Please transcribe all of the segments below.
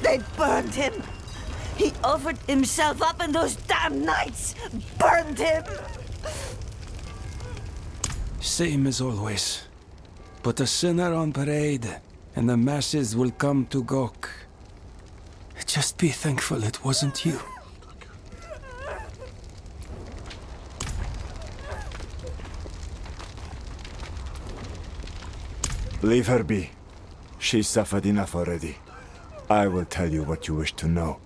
They burned him! He offered himself up and those damn knights burned him! Same as always. Put a sinner on parade, and the masses will come to gawk. Just be thankful it wasn't you. Leave her be. She suffered enough already. I will tell you what you wish to know.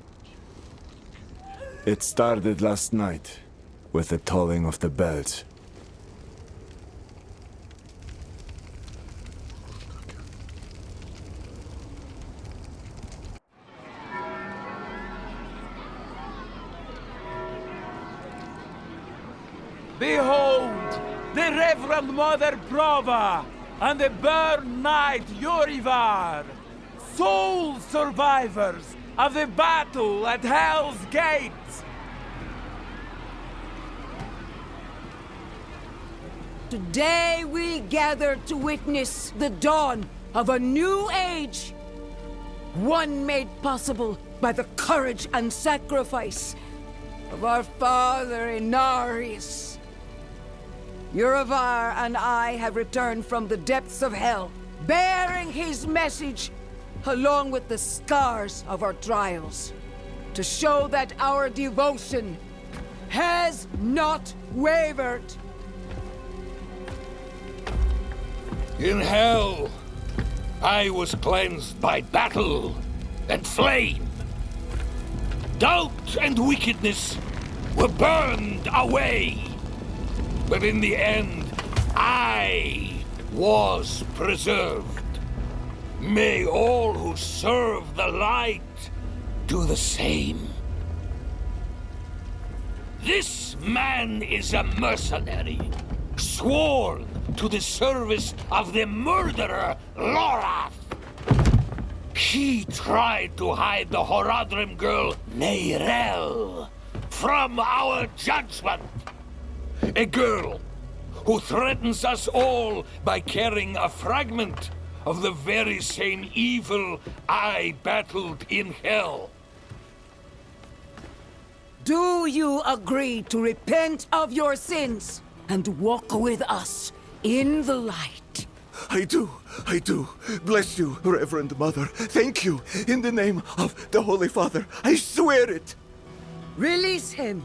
It started last night, with the tolling of the bells. Behold, the Reverend Mother Prova and the Burn Knight Yorivar, sole survivors of the battle at Hell's Gate. Today we gather to witness the dawn of a new age. One made possible by the courage and sacrifice of our father Inarius. Yorivar and I have returned from the depths of hell, bearing his message along with the scars of our trials, to show that our devotion has not wavered. In hell, I was cleansed by battle and flame. Doubt and wickedness were burned away. But in the end, I was preserved. May all who serve the light do the same. This man is a mercenary, sworn to the service of the murderer, Lorath. He tried to hide the Horadrim girl, Neyrel, from our judgment. A girl who threatens us all by carrying a fragment of the very same evil I battled in hell. Do you agree to repent of your sins and walk with us in the light? I do. Bless you, Reverend Mother. Thank you. In the name of the Holy Father, I swear it. Release him.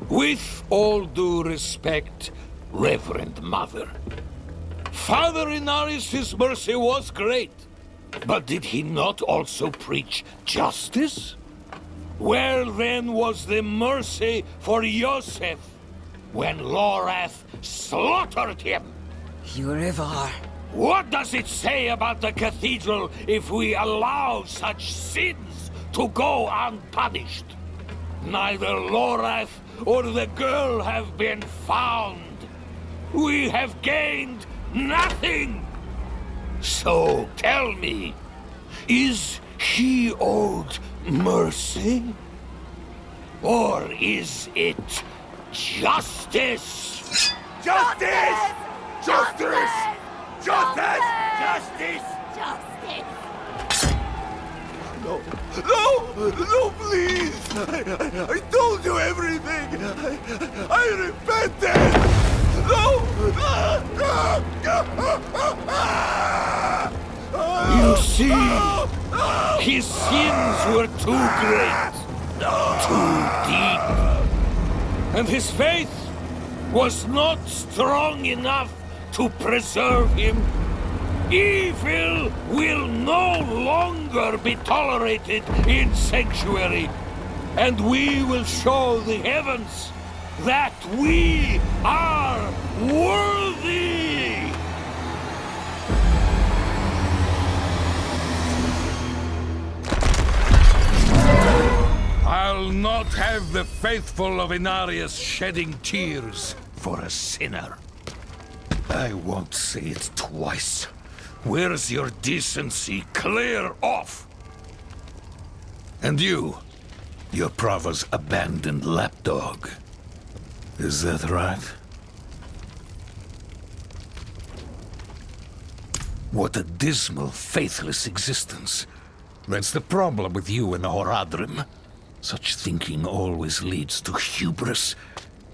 With all due respect, Reverend Mother, Father Inarius' mercy was great, but did he not also preach justice? Where then was the mercy for Yosef when Lorath slaughtered him? Yorivar. What does it say about the cathedral if we allow such sins to go unpunished? Neither Lorath or the girl have been found. We have gained nothing. So tell me, is he owed mercy? Or is it justice? Justice! Justice! Justice! Justice! Justice! No, please! I told you everything! I repented! You see, his sins were too great, too deep, and his faith was not strong enough to preserve him. Evil will no longer be tolerated in Sanctuary, and we will show the heavens that we are worthy! I'll not have the faithful of Inarius shedding tears for a sinner. I won't say it twice. Where's your decency? Clear off! And you're Prava's abandoned lapdog. Is that right? What a dismal, faithless existence. That's the problem with you and Horadrim. Such thinking always leads to hubris,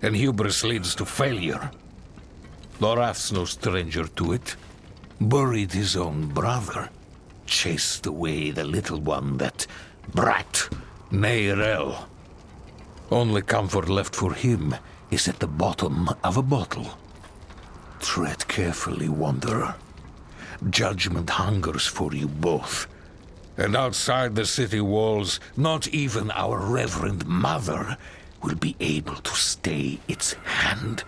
and hubris leads to failure. Lorath's no stranger to it. Buried his own brother. Chased away the little one, that brat, Neyrel. Only comfort left for him is at the bottom of a bottle. Tread carefully, Wanderer. Judgment hungers for you both. And outside the city walls, not even our Reverend Mother will be able to stay its hand.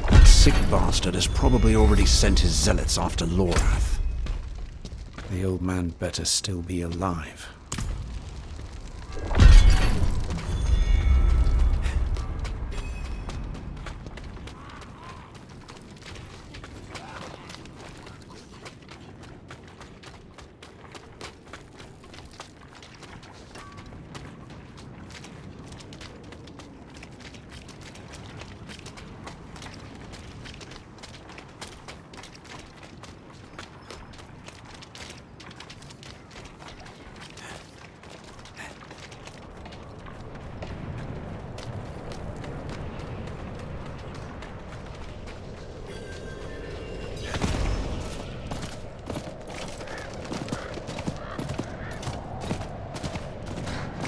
That sick bastard has probably already sent his zealots after Lorath. The old man better still be alive.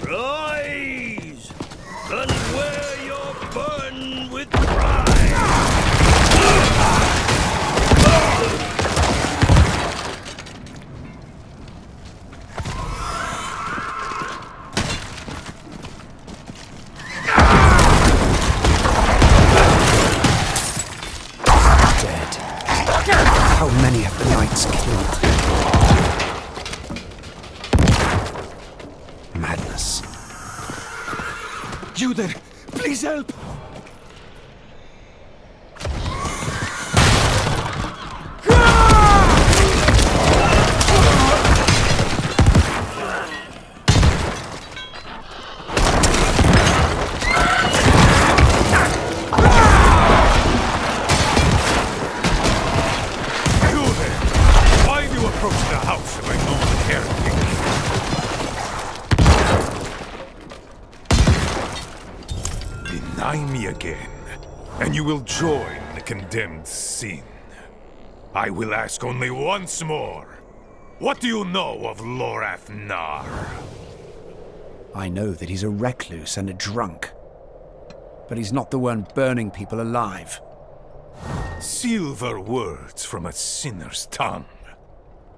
Rise! And wear your burden with pride! Dead. How many have the knights killed? Madness. You there! Please help! Why do you approach the house if I know the caretaker? Deny me again, and you will join the condemned sin. I will ask only once more. What do you know of Lorath Nar? I know that he's a recluse and a drunk. But he's not the one burning people alive. Silver words from a sinner's tongue.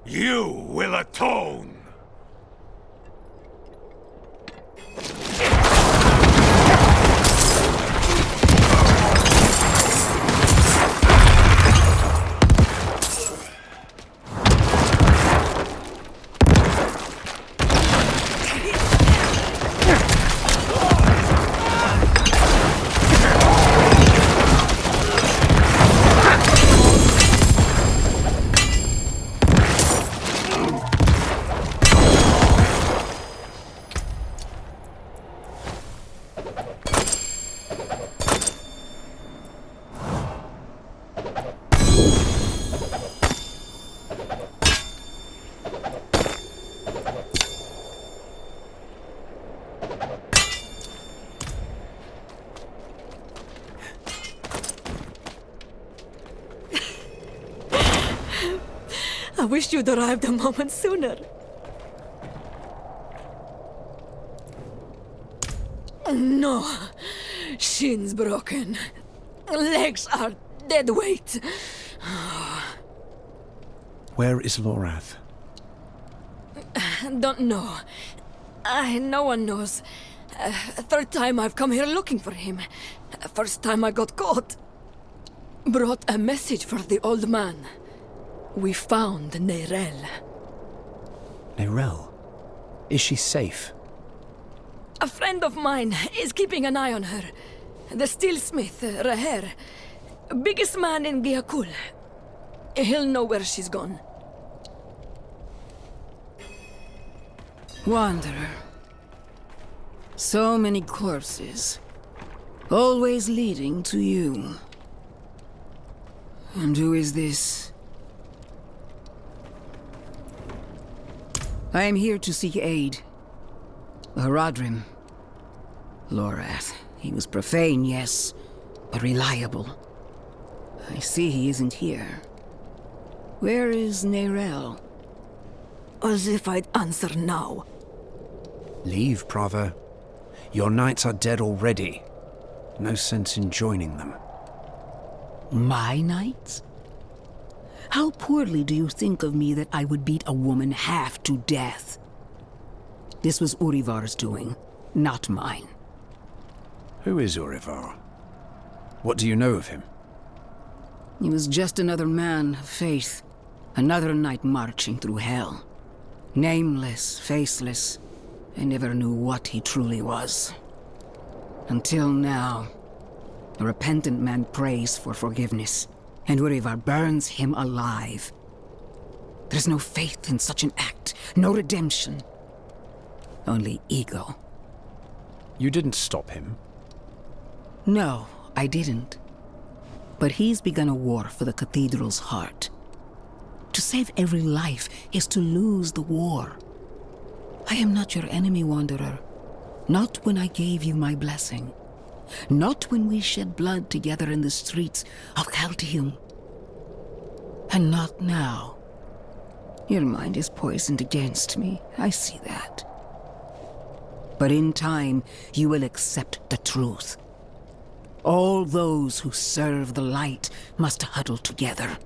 You will atone! I wish you'd arrived a moment sooner. No. Shins broken. Legs are dead weight. Where is Lorath? Don't know. No one knows. Third time I've come here looking for him. First time I got caught. Brought a message for the old man. We found Neyrel. Neyrel? Is she safe? A friend of mine is keeping an eye on her. The steelsmith, Raher. Biggest man in Giakul. He'll know where she's gone. Wanderer. So many corpses. Always leading to you. And who is this? I am here to seek aid. Haradrim. Lorath. He was profane, yes, but reliable. I see he isn't here. Where is Neyrelle? As if I'd answer now. Leave, Prava. Your knights are dead already. No sense in joining them. My knights? How poorly do you think of me that I would beat a woman half to death? This was Urivar's doing, not mine. Who is Urivar? What do you know of him? He was just another man of faith. Another knight marching through hell. Nameless, faceless. I never knew what he truly was. Until now. A repentant man prays for forgiveness, and Urivar burns him alive. There's no faith in such an act, no redemption. Only ego. You didn't stop him. No, I didn't. But he's begun a war for the cathedral's heart. To save every life is to lose the war. I am not your enemy, Wanderer. Not when I gave you my blessing. Not when we shed blood together in the streets of Caldeum. And not now. Your mind is poisoned against me, I see that. But in time, you will accept the truth. All those who serve the light must huddle together,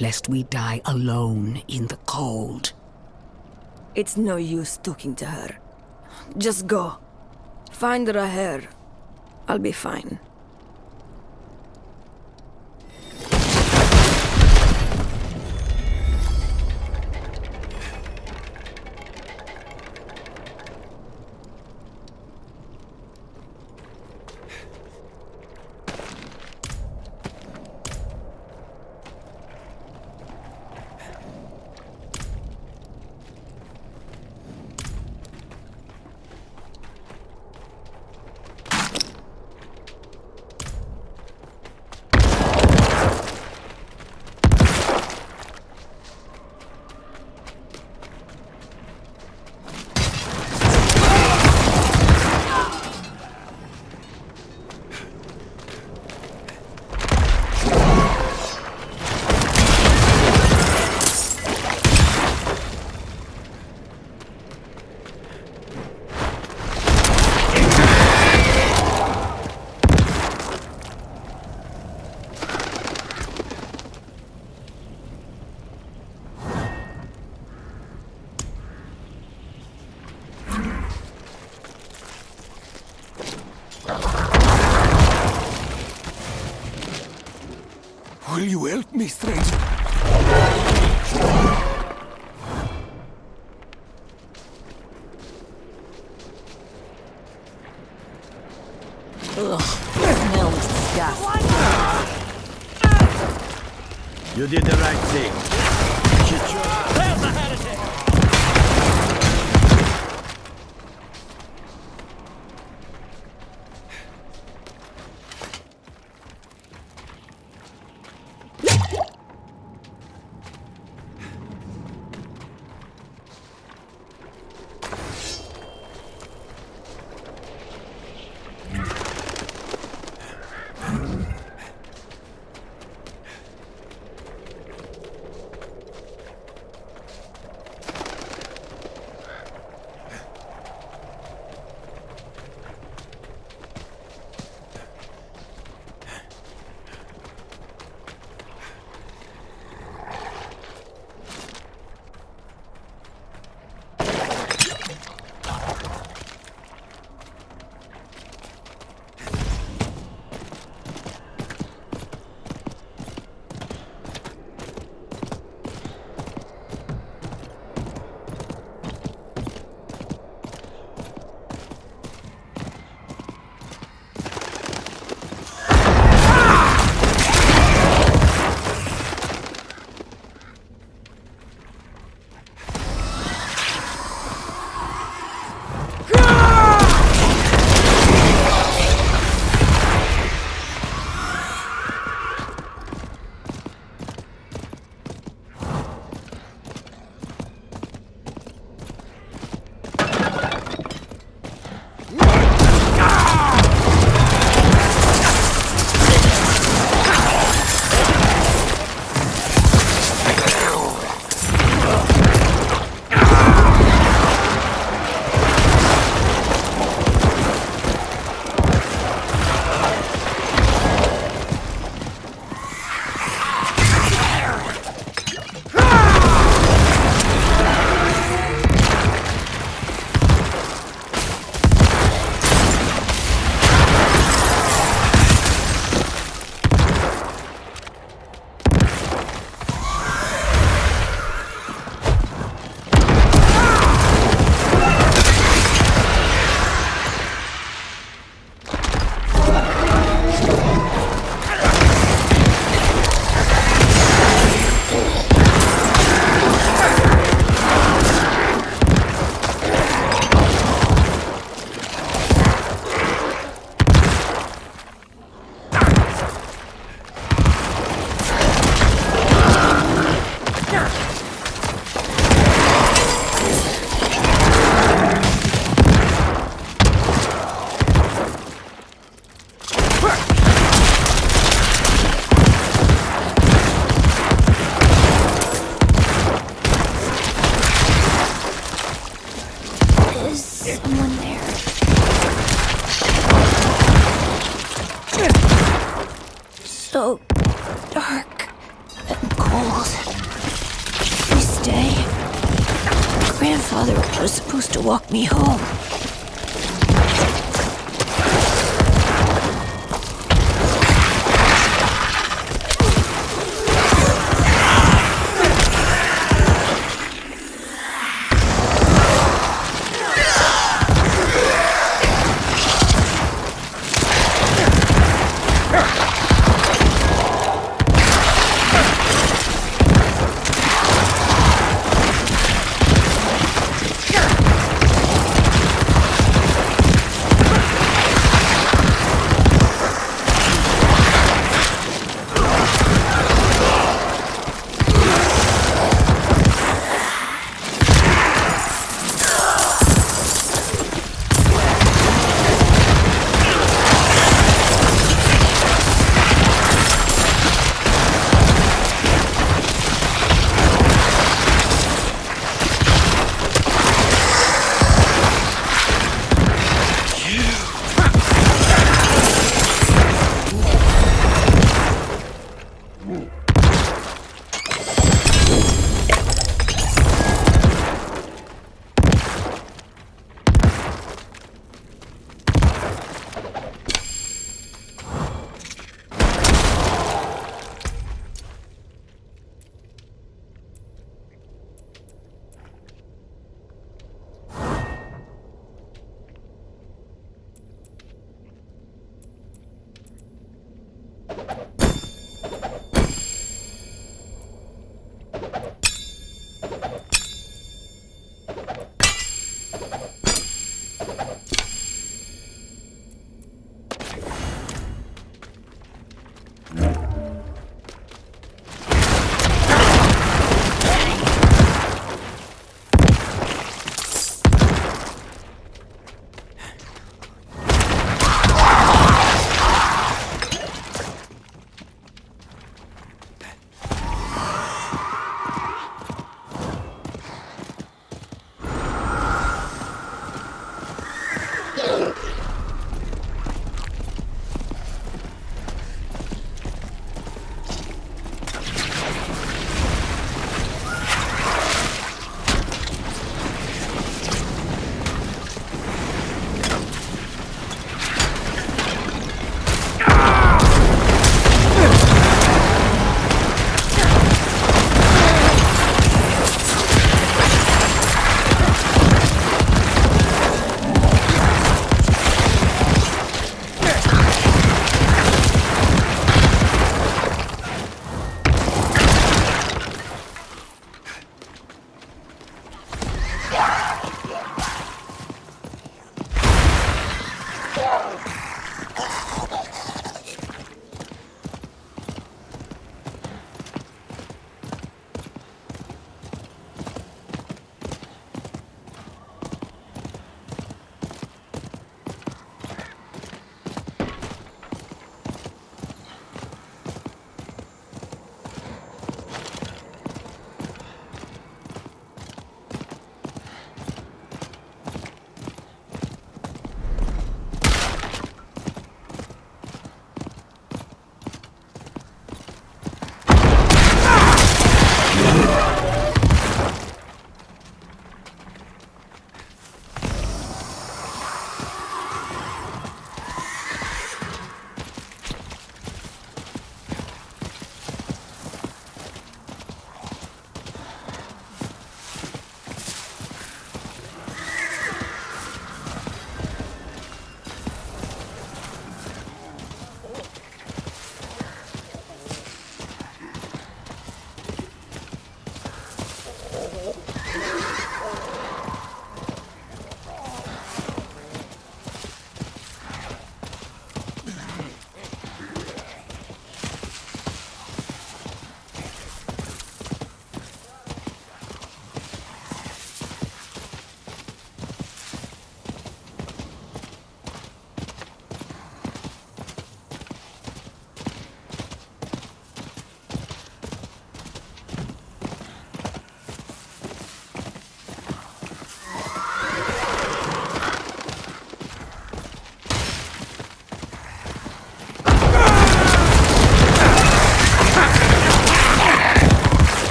lest we die alone in the cold. It's no use talking to her. Just go. Find her a hair. I'll be fine. Will you help me, stranger? Ugh, smells disgusting. You did the right thing. There's the heretic! so dark and cold. This day, Grandfather was supposed to walk me home.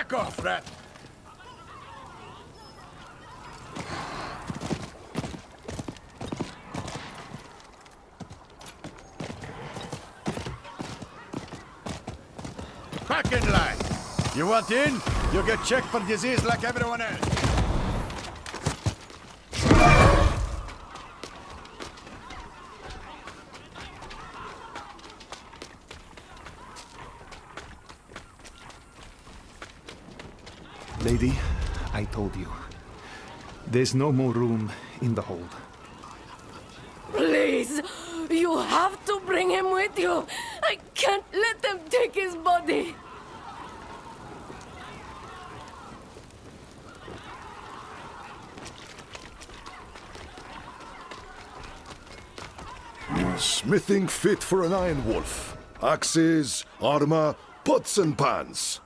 Back off, rat! Back in line! You want in? You get checked for disease like everyone else. Lady, I told you. There's no more room in the hold. Please, you have to bring him with you. I can't let them take his body. Smithing fit for an iron wolf. Axes, armor, pots and pans.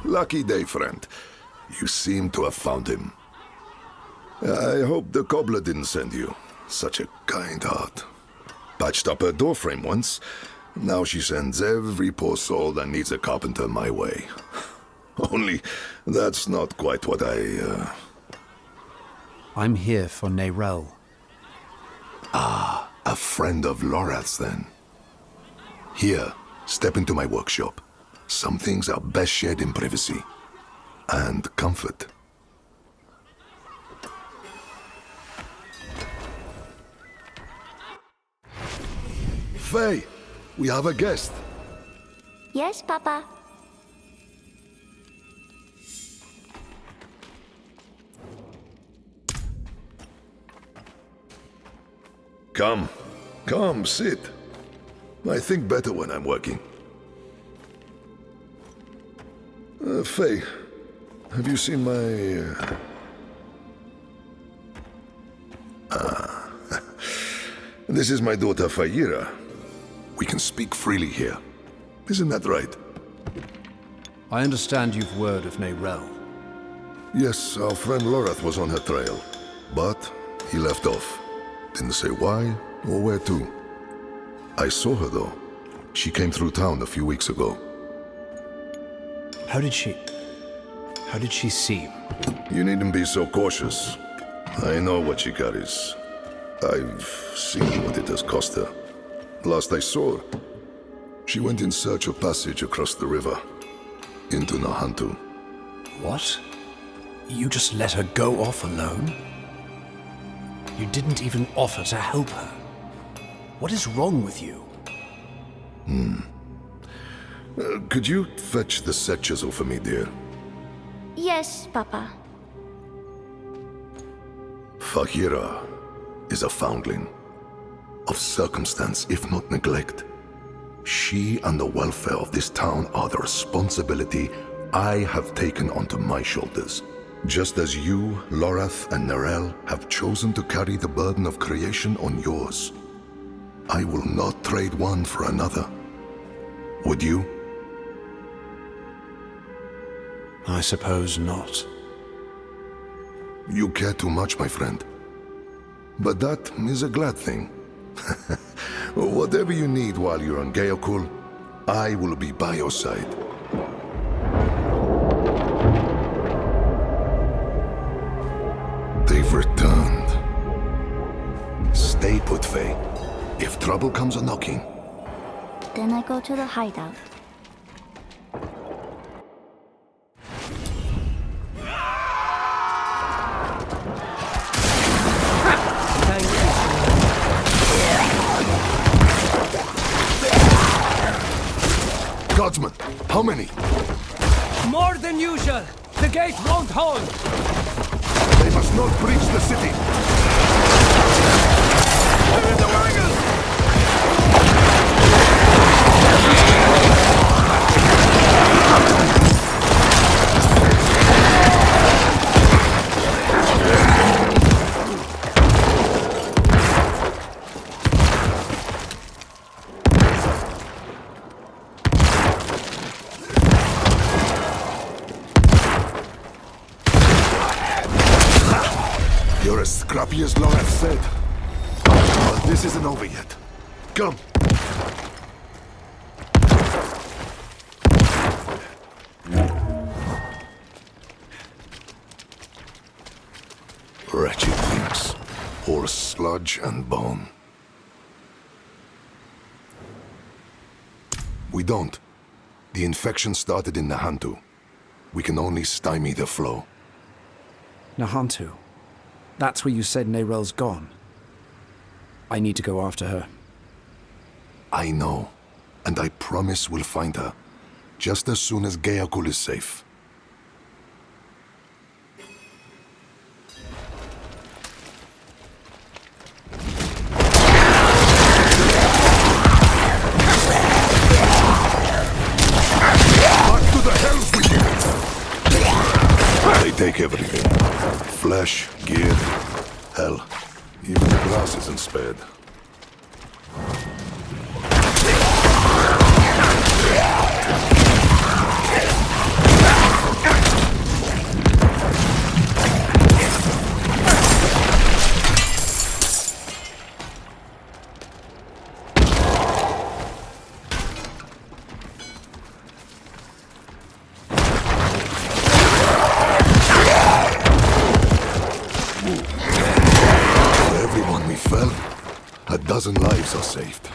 Lucky day, friend. You seem to have found him. I hope the cobbler didn't send you. Such a kind heart. Patched up her doorframe once. Now she sends every poor soul that needs a carpenter my way. Only that's not quite what I'm here for Neyrelle. Ah, a friend of Lorath's then. Here, step into my workshop. Some things are best shared in privacy. And comfort. Faye, we have a guest. Yes, Papa. Come, sit. I think better when I'm working. Faye, have you seen my... This is my daughter, Fayira. We can speak freely here. Isn't that right? I understand you've word of Neyrelle. Yes, our friend Lorath was on her trail. But he left off. Didn't say why or where to. I saw her, though. She came through town a few weeks ago. How did she seem? You needn't be so cautious. I know what she carries. I've seen what it has cost her. Last I saw her, she went in search of passage across the river, into Nahantu. What? You just let her go off alone? You didn't even offer to help her. What is wrong with you? Could you fetch the set chisel for me, dear? Yes, Papa. Fahira is a foundling. Of circumstance, if not neglect. She and the welfare of this town are the responsibility I have taken onto my shoulders. Just as you, Lorath, and Neyrelle have chosen to carry the burden of creation on yours. I will not trade one for another. Would you? I suppose not. You care too much, my friend. But that is a glad thing. Whatever you need while you're on Geokul, I will be by your side. They've returned. Stay put, Faye. If trouble comes a-knocking. Then I go to the hideout. Guardsmen, how many? More than usual. The gate won't hold. They must not breach the city. They're in the wagon! You're as scrappy as Lorath said. But this isn't over yet. Come. wretched things. Horse sludge and bone. We don't. The infection started in Nahantu. We can only stymie the flow. Nahantu. That's where you said Nerel's gone. I need to go after her. I know. And I promise we'll find her. Just as soon as Geakul is safe. They take everything. Flesh, gear, hell. Even the grass isn't spared. A dozen lives are saved.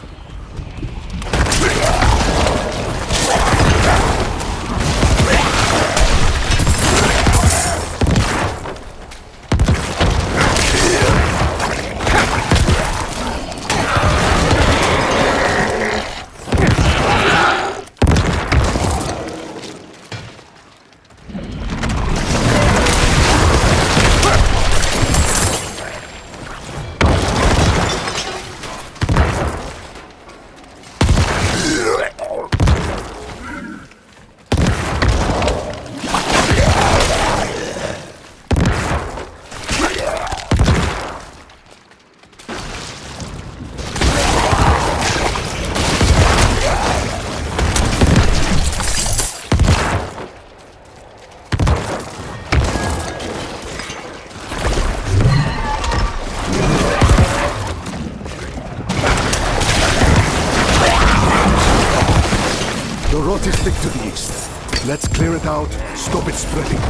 The rot is thick to the east. Let's clear it out, stop it spreading.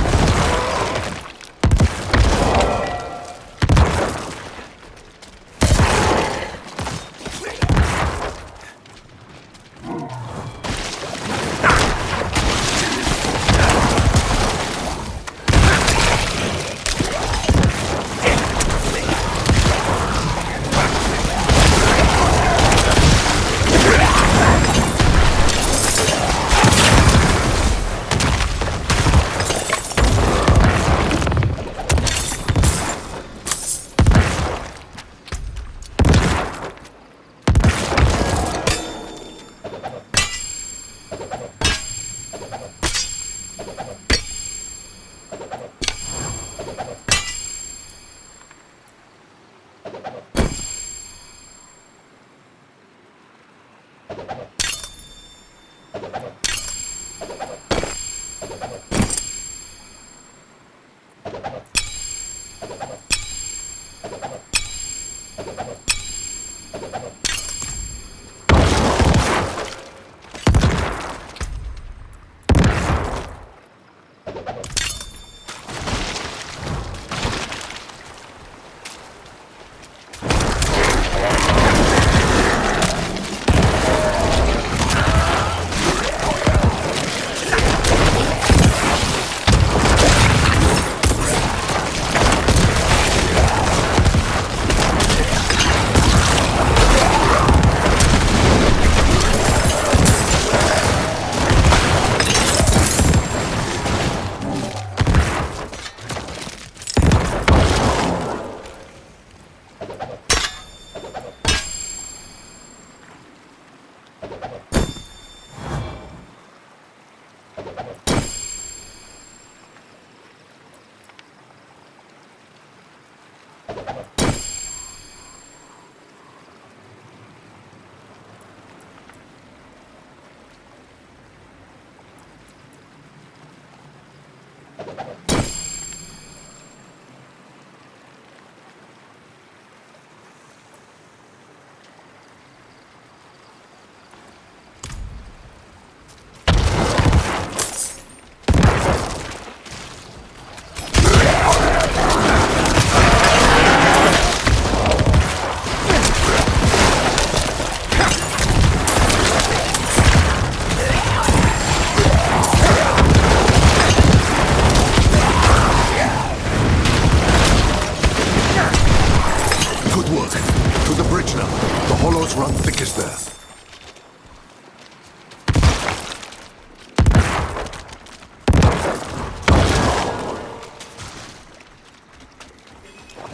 take us there.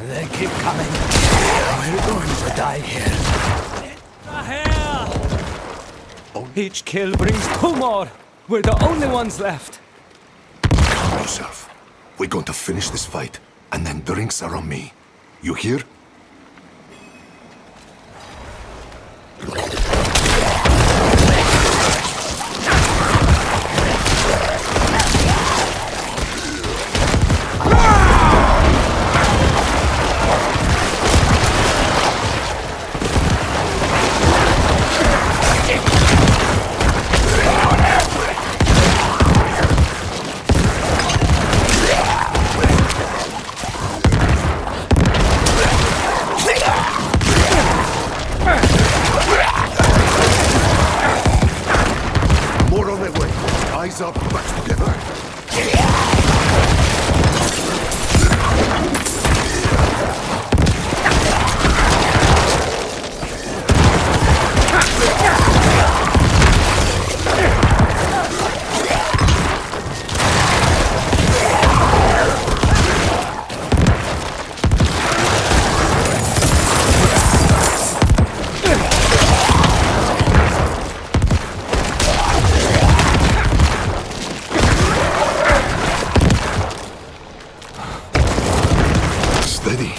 They keep coming. We're going to die here. Each kill brings 2 more. We're the only ones left. Calm yourself. We're going to finish this fight, and then drinks are on me. You hear? Eyes up, backs together. Steady.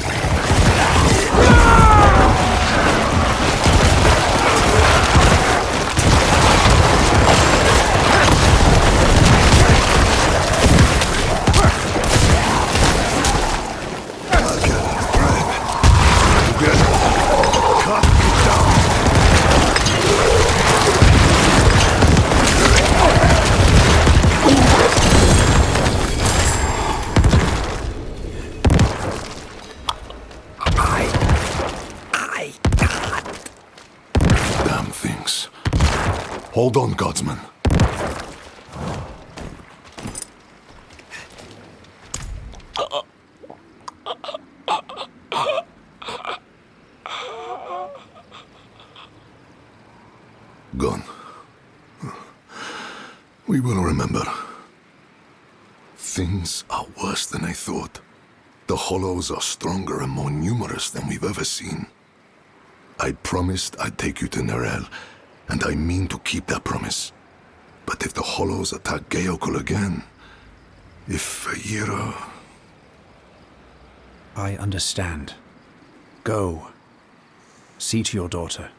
Hold on, Godsman. Gone. We will remember. Things are worse than I thought. The Hollows are stronger and more numerous than we've ever seen. I promised I'd take you to Nerel, and I mean to keep that promise. But if the Hollows attack Geokul again, if Feyira... I understand. Go. See to your daughter.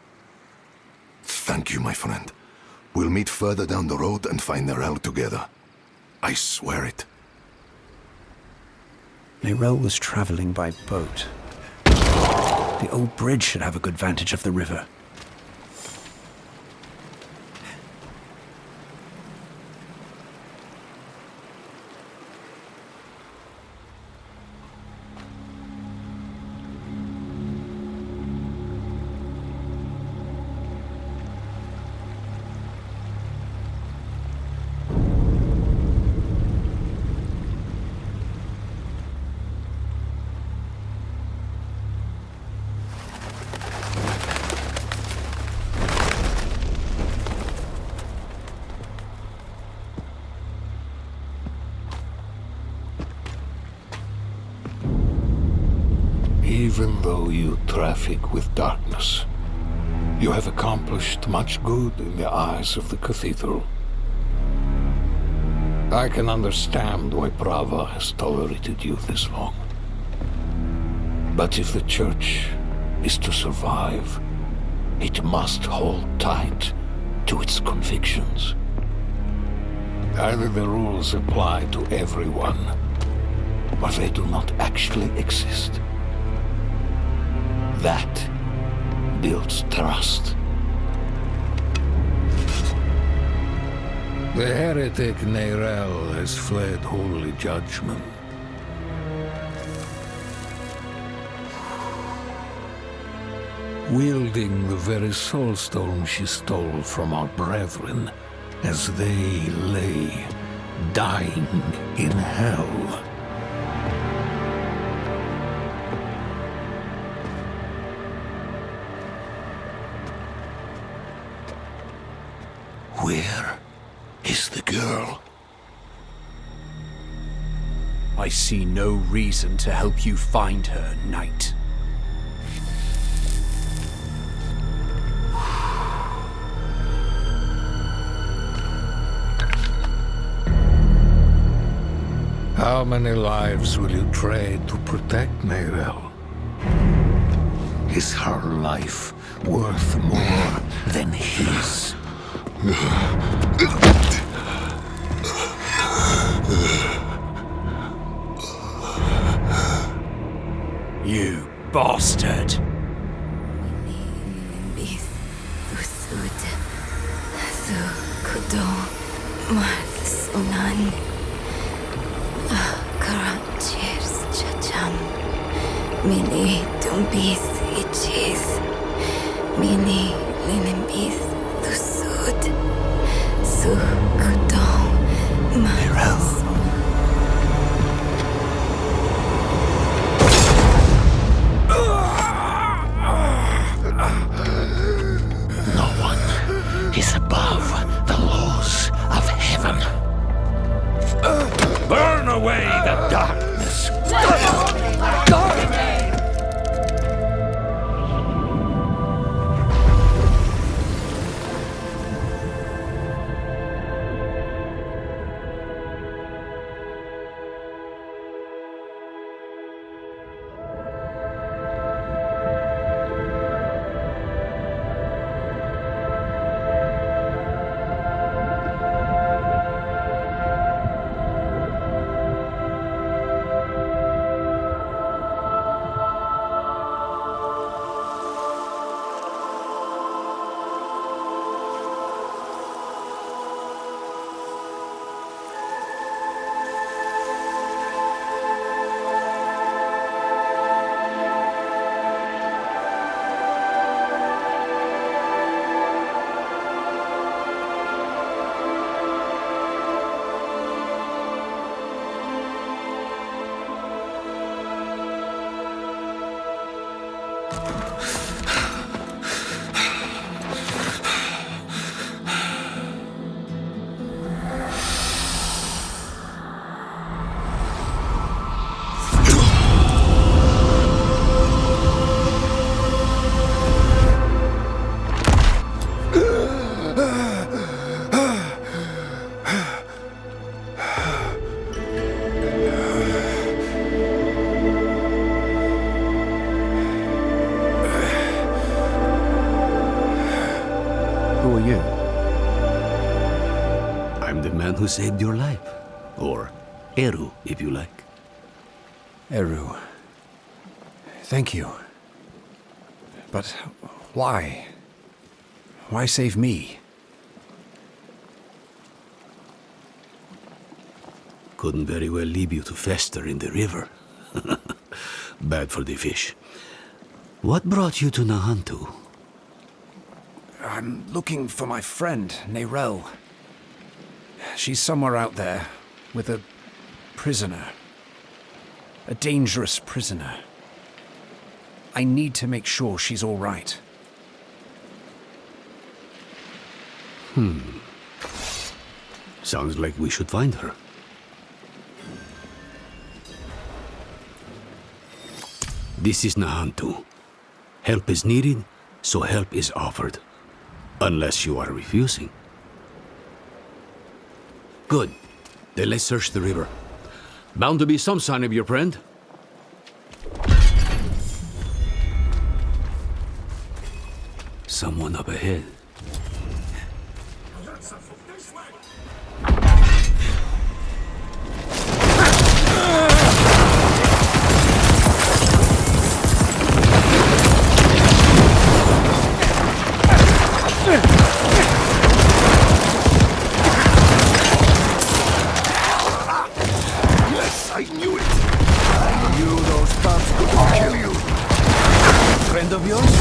Thank you, my friend. We'll meet further down the road and find Nerel together. I swear it. Nerel was traveling by boat. The old bridge should have a good vantage of the river. Even though you traffic with darkness, you have accomplished much good in the eyes of the cathedral. I can understand why Prava has tolerated you this long. But if the Church is to survive, it must hold tight to its convictions. Either the rules apply to everyone, or they do not actually exist. That builds trust. The heretic Nerel has fled holy judgment. Wielding the very soulstone she stole from our brethren as they lay dying in hell. see no reason to help you find her, knight. How many lives will you trade to protect Neyrelle? Is her life worth more than his? You bastard! Mini tumbis ichis, mini linimbis tusud, su kudong Neyrelle. No one is above the laws of heaven. Burn away the darkness. Who are you? I'm the man who saved your life. Or Eru, if you like. Eru. Thank you. But why? Why save me? Couldn't very well leave you to fester in the river. Bad for the fish. What brought you to Nahantu? I'm looking for my friend, Neyrelle. She's somewhere out there, with a prisoner. A dangerous prisoner. I need to make sure she's all right. Sounds like we should find her. This is Nahantu. Help is needed, so help is offered. Unless you are refusing. Good. Then let's search the river. Bound to be some sign of your friend. Someone up ahead. Yes, I knew it. I knew those thugs couldn't kill you. Friend of yours?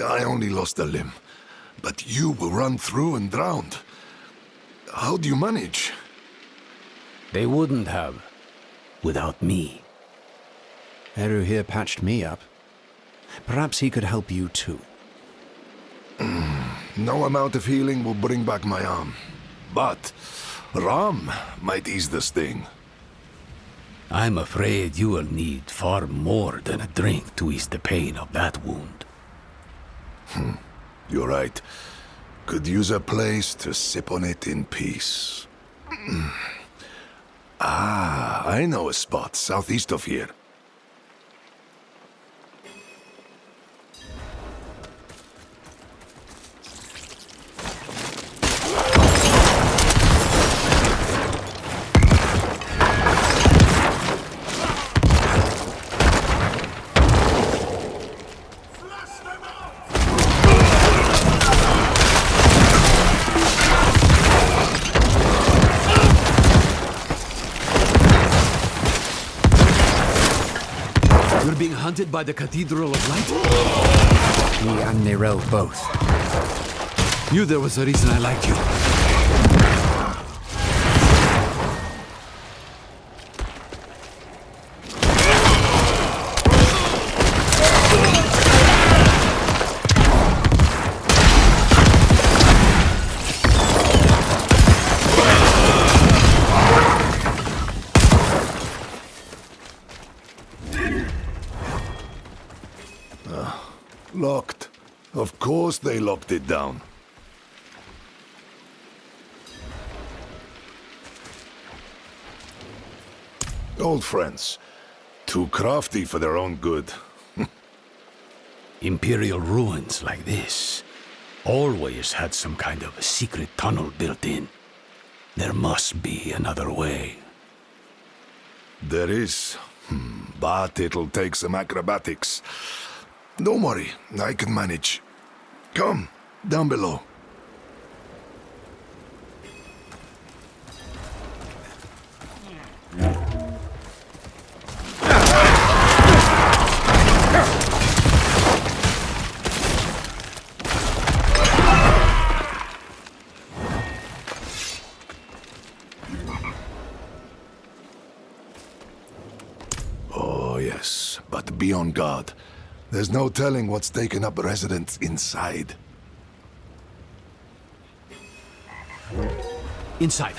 I only lost a limb. But you were run through and drowned. How do you manage? They wouldn't have, without me. Eru here patched me up. Perhaps he could help you too. No amount of healing will bring back my arm. But rum might ease the sting. I'm afraid you will need far more than a drink to ease the pain of that wound. You're right. Could use a place to sip on it in peace. I know a spot southeast of here. You're being hunted by the Cathedral of Light? Me and Nero both. Knew there was a reason I liked you. Locked. Of course they locked it down. Old friends. Too crafty for their own good. Imperial ruins like this always had some kind of a secret tunnel built in. There must be another way. There is. But it'll take some acrobatics. Don't worry, I can manage. Come, down below. Oh, yes, but be on guard. There's no telling what's taken up residence inside. Inside.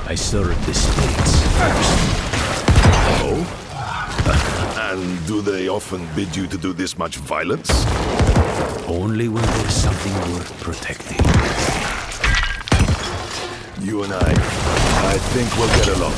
I serve the spirits first. Oh? And do they often bid you to do this much violence? Only when there's something worth protecting. You and I think we'll get along.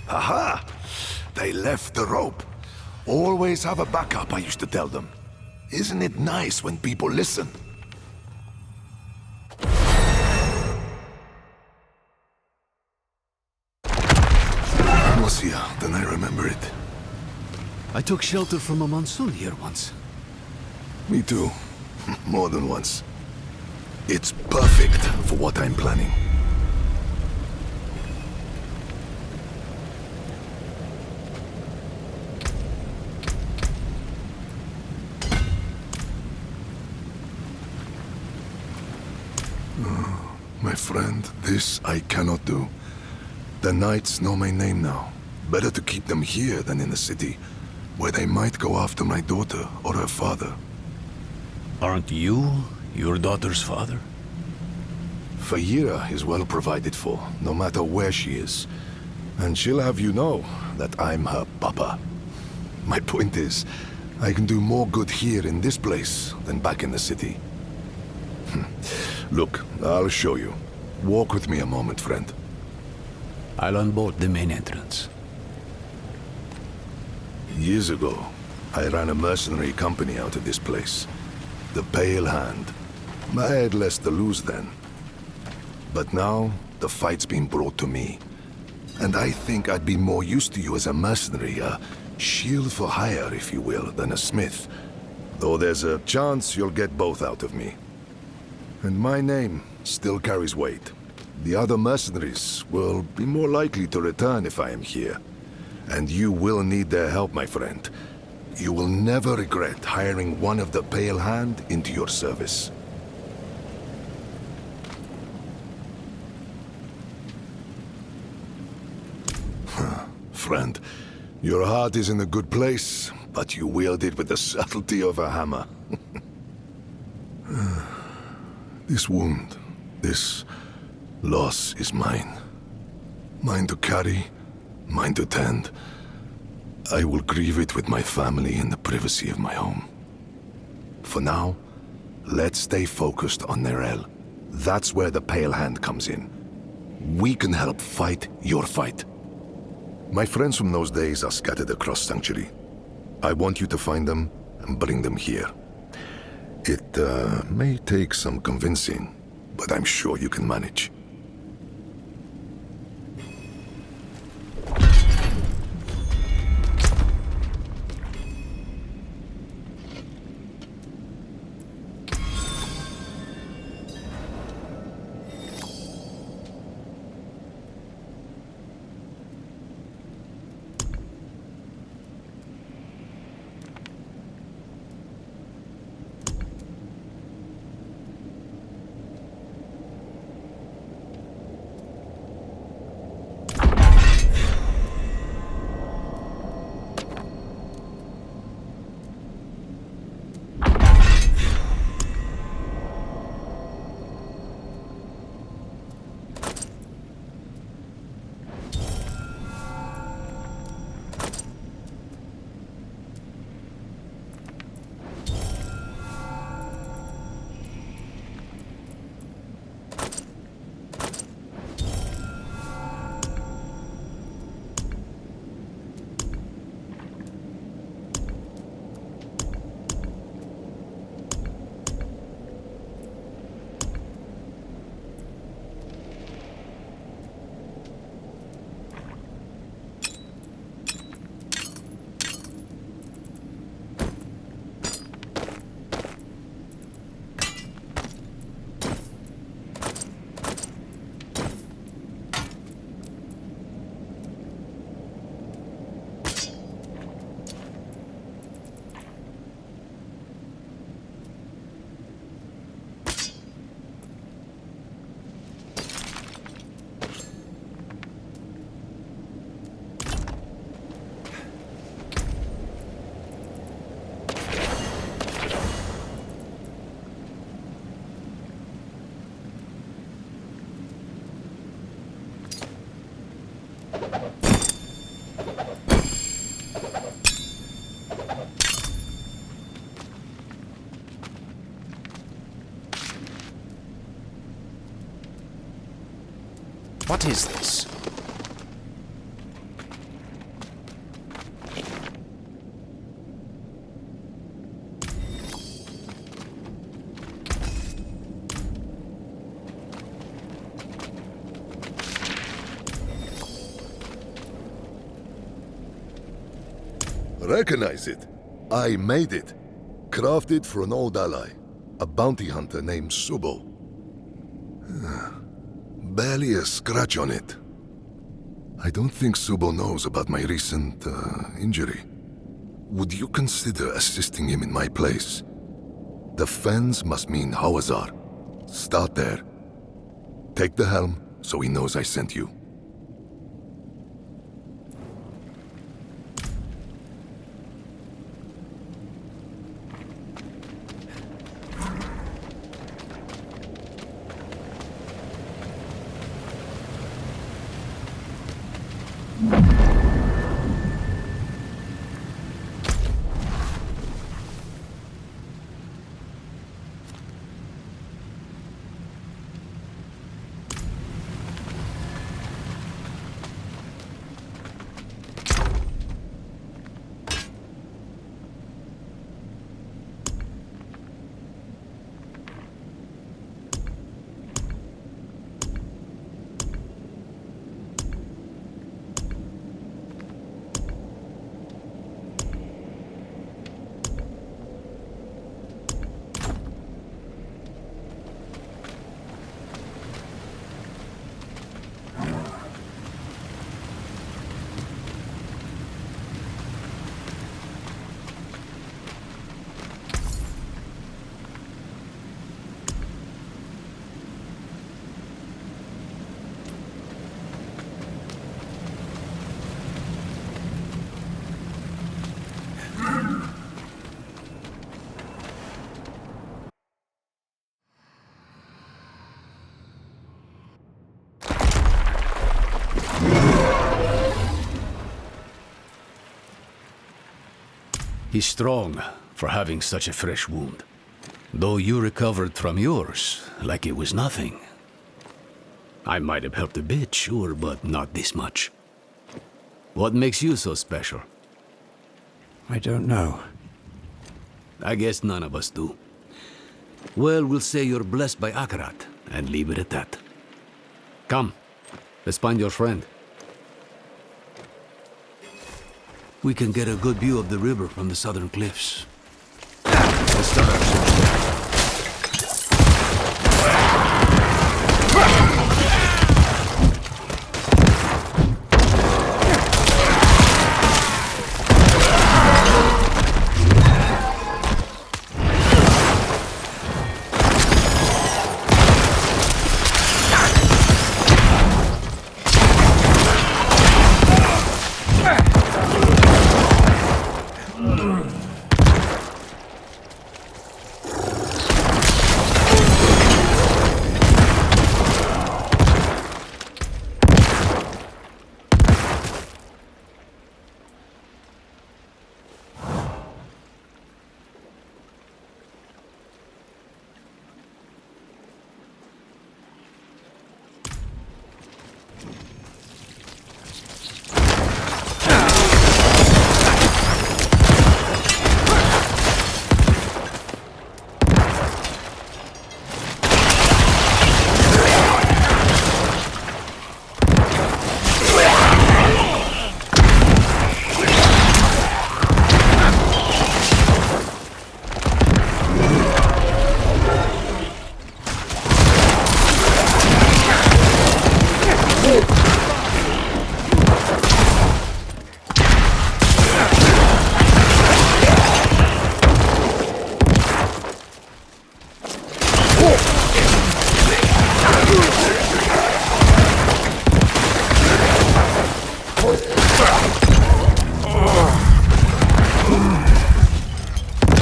Aha! They left the rope. Always have a backup, I used to tell them. Isn't it nice when people listen? Was here, then I remember it. I took shelter from a monsoon here once. Me too. More than once. It's perfect for what I'm planning. friend, this I cannot do. The knights know my name now. Better to keep them here than in the city, where they might go after my daughter or her father. Aren't you your daughter's father? Fayira is well provided for, no matter where she is. And she'll have you know that I'm her papa. My point is, I can do more good here in this place than back in the city. Look, I'll show you. Walk with me a moment, friend. I'll unbolt the main entrance. Years ago, I ran a mercenary company out of this place. The Pale Hand. I had less to lose then. But now, the fight's been brought to me. And I think I'd be more used to you as a mercenary, a shield for hire, if you will, than a smith. Though there's a chance you'll get both out of me. And my name still carries weight. The other mercenaries will be more likely to return if I am here. And you will need their help, my friend. You will never regret hiring one of the Pale Hand into your service. Friend, your heart is in a good place, but you wield it with the subtlety of a hammer. This wound, this loss is mine. Mine to carry, mine to tend. I will grieve it with my family in the privacy of my home. For now, let's stay focused on Nerel. That's where the Pale Hand comes in. We can help fight your fight. My friends from those days are scattered across Sanctuary. I want you to find them and bring them here. It may take some convincing, but I'm sure you can manage. What is this? Recognize it. I made it. Crafted for an old ally, a bounty hunter named Subo. Barely a scratch on it. I don't think Subo knows about my recent injury. Would you consider assisting him in my place? The Fens must mean Hawazar. Start there. Take the helm, so he knows I sent you. He's strong for having such a fresh wound. Though you recovered from yours like it was nothing. I might have helped a bit, sure, but not this much. What makes you so special? I don't know. I guess none of us do. Well, we'll say you're blessed by Akarat, and leave it at that. Come, let's find your friend. We can get a good view of the river from the southern cliffs. Let's start our search there.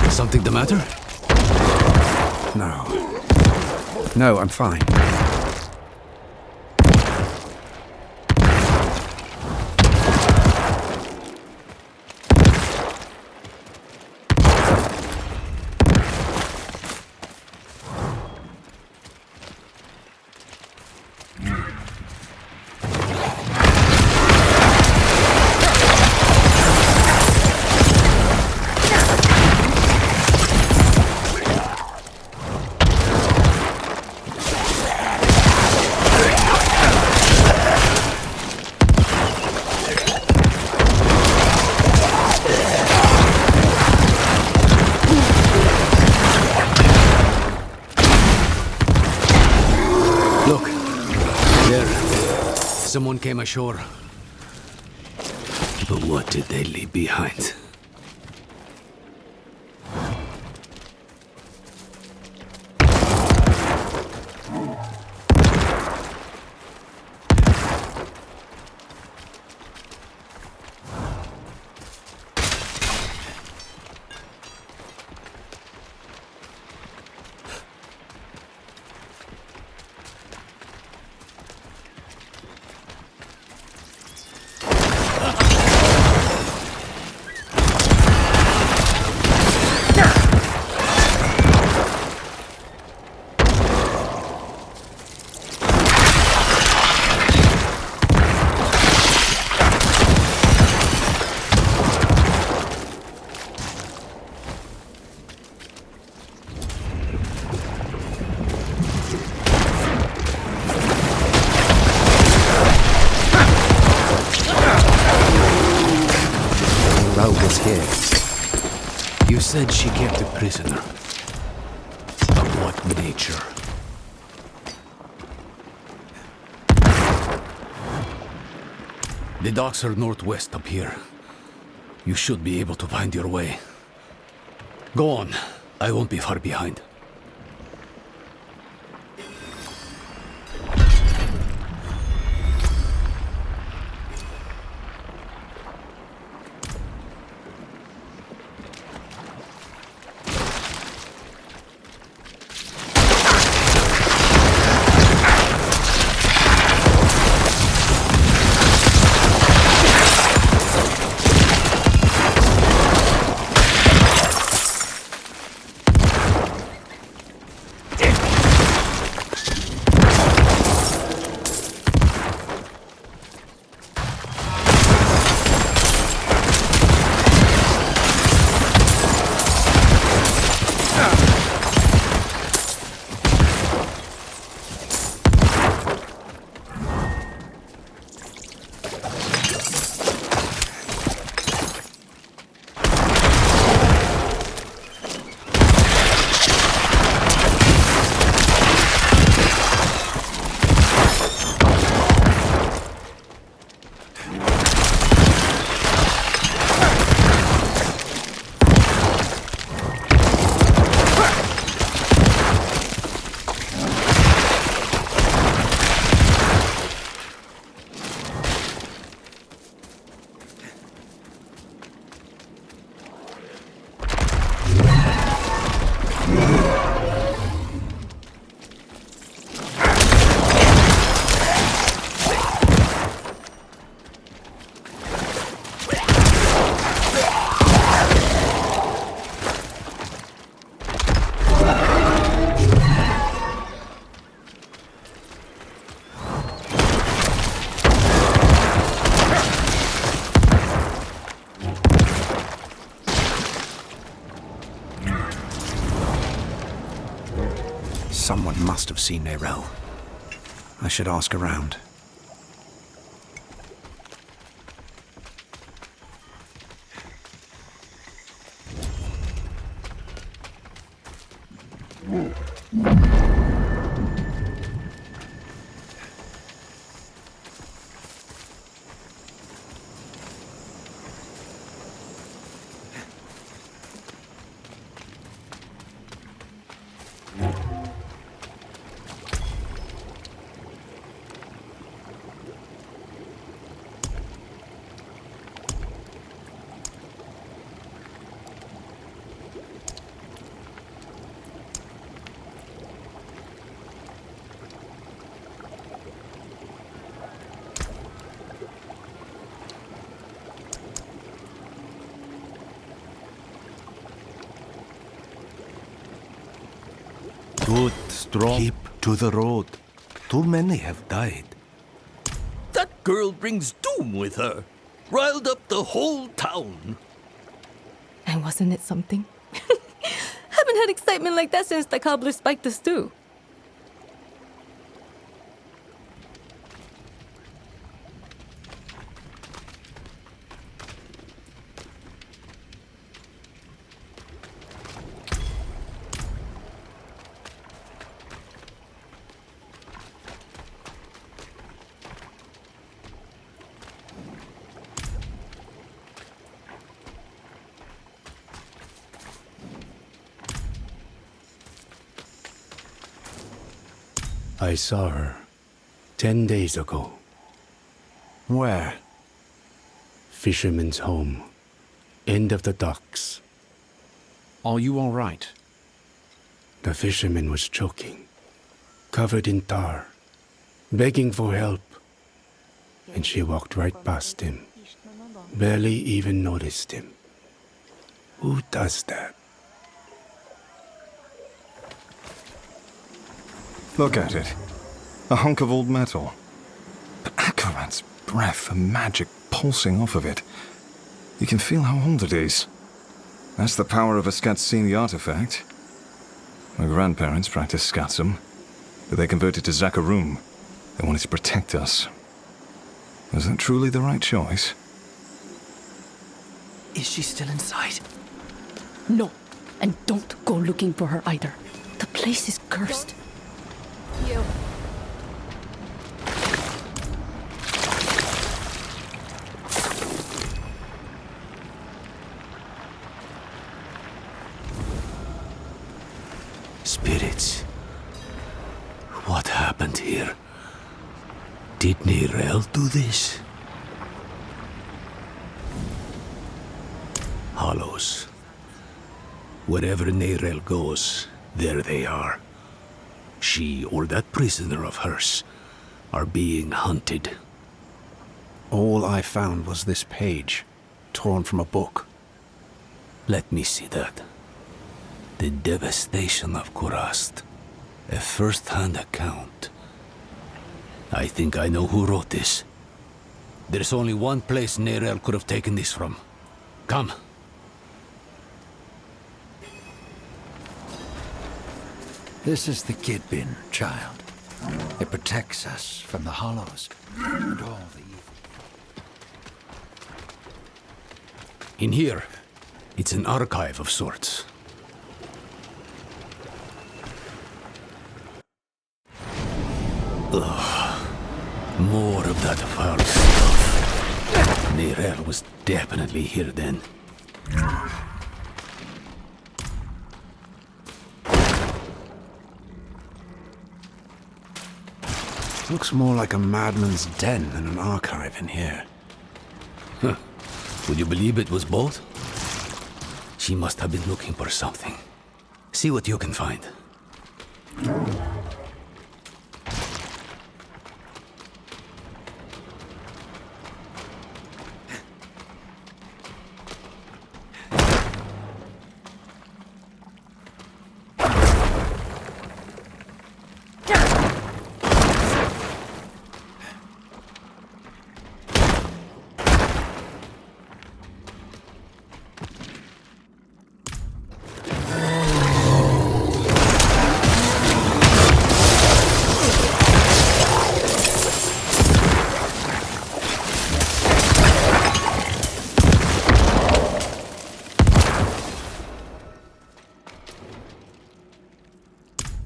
Something the matter? No. No, I'm fine. Someone came ashore. But what did they leave behind? was scared. You said she kept a prisoner. Of what nature? The docks are northwest up here. You should be able to find your way. Go on. I won't be far behind. Someone must have seen Nerel. I should ask around. Good, strong. Keep to the road. Too many have died. That girl brings doom with her. Riled up the whole town. And wasn't it something? Haven't had excitement like that since the cobbler spiked the stew. I saw her 10 days ago. Where? Fisherman's home. End of the docks. Are you all right? The fisherman was choking, covered in tar, begging for help. And she walked right past him. Barely even noticed him. Who does that? Look at it. A hunk of old metal. But Akarat's breath and magic pulsing off of it. You can feel how old it is. That's the power of a Skatsini artifact. My grandparents practiced Skatsum, but they converted to Zakarum. They wanted to protect us. Was that truly the right choice? Is Is she still inside? No, and don't go looking for her either. The place is cursed. You. Spirits. What happened here? Did Neyrelle do this? Hollows. Wherever Neyrelle goes, there they are. She or that prisoner of hers are being hunted. All I found was this page, torn from a book. Let me see that. The devastation of Kurast. A first-hand account. I think I know who wrote this. There's only one place Neyrelle could have taken this from. Come. This is the Kid Bin, child. It protects us from the Hollows and all the evil. In here, it's an archive of sorts. Ugh. More of that foul stuff. Neyrelle was definitely here then. Looks more like a madman's den than an archive in here. Huh. Would you believe it was both? She must have been looking for something. See what you can find.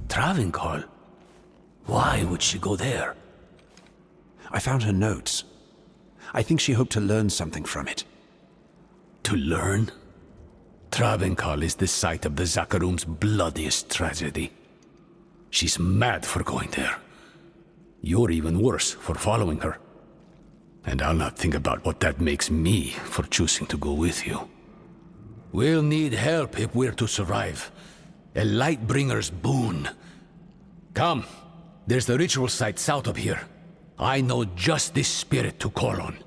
Travincoll? Why would she go there? I found her notes. I think she hoped to learn something from it. To learn? Travincoll is the site of the Zakarum's bloodiest tragedy. She's mad for going there. You're even worse for following her. And I'll not think about what that makes me for choosing to go with you. We'll need help if we're to survive. A Lightbringer's boon. Come, there's the ritual site south of here. I know just this spirit to call on.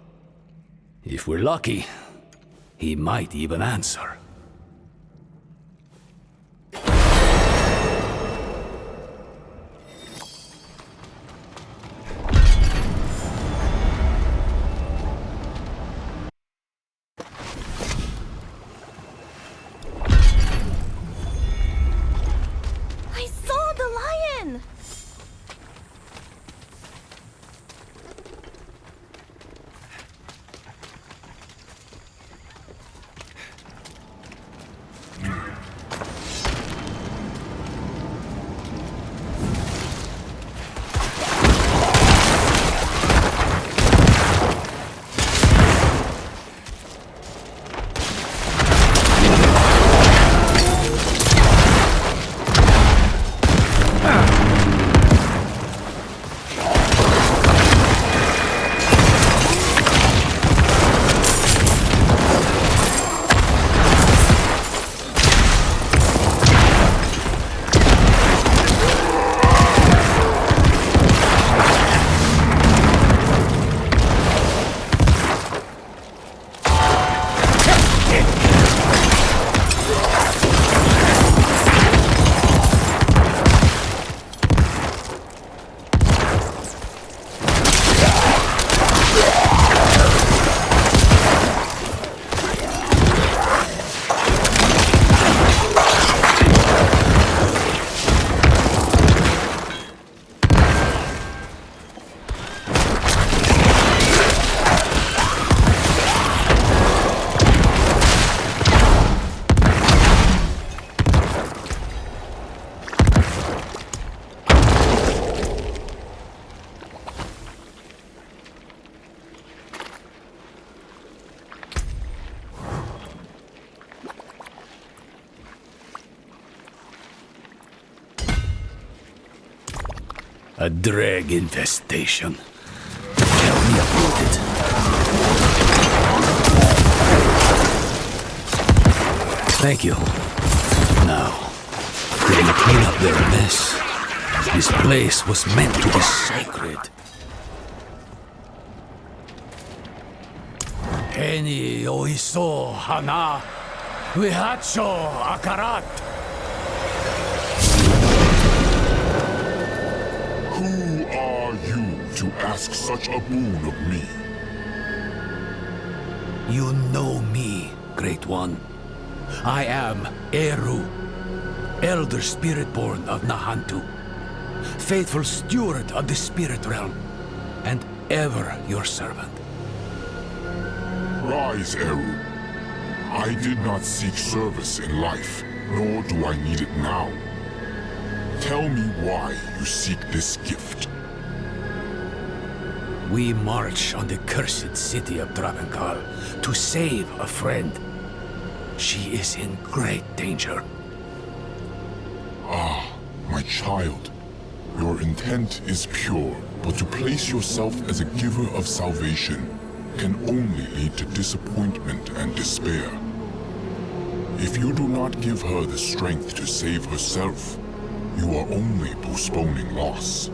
If we're lucky, he might even answer. I saw the lion! A drag infestation. Tell me about it. Thank you. Now, can you clean up their mess? This place was meant to be sacred. Eni oiso hana, vihacho akarat. Who are you to ask such a boon of me? You know me, Great One. I am Eru, Elder Spirit-born of Nahantu, faithful steward of the Spirit Realm, and ever your servant. Rise, Eru. I did not seek service in life, nor do I need it now. Tell me why you seek this gift. We march on the cursed city of Travenkal to save a friend. She is in great danger. Ah, my child. Your intent is pure, but to place yourself as a giver of salvation can only lead to disappointment and despair. If you do not give her the strength to save herself, you are only postponing loss.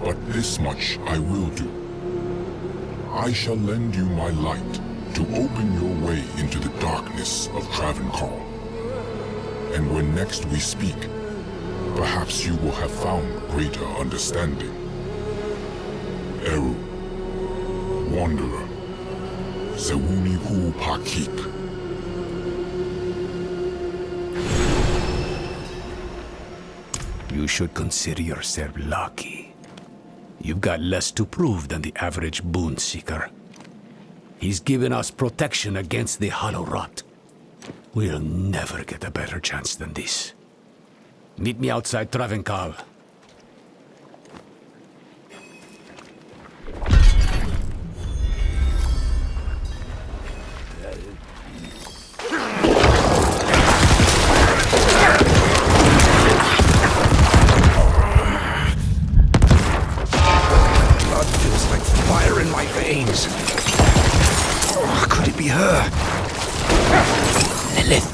But this much I will do. I shall lend you my light to open your way into the darkness of Travenkal. And when next we speak, perhaps you will have found greater understanding. Eru, Wanderer, Sewuni Hu Pakik. You should consider yourself lucky. You've got less to prove than the average boon seeker. He's given us protection against the hollow rot. We'll never get a better chance than this. Meet me outside Travenkal. Blood feels like fire in my veins. Oh, could it be her? Lilith.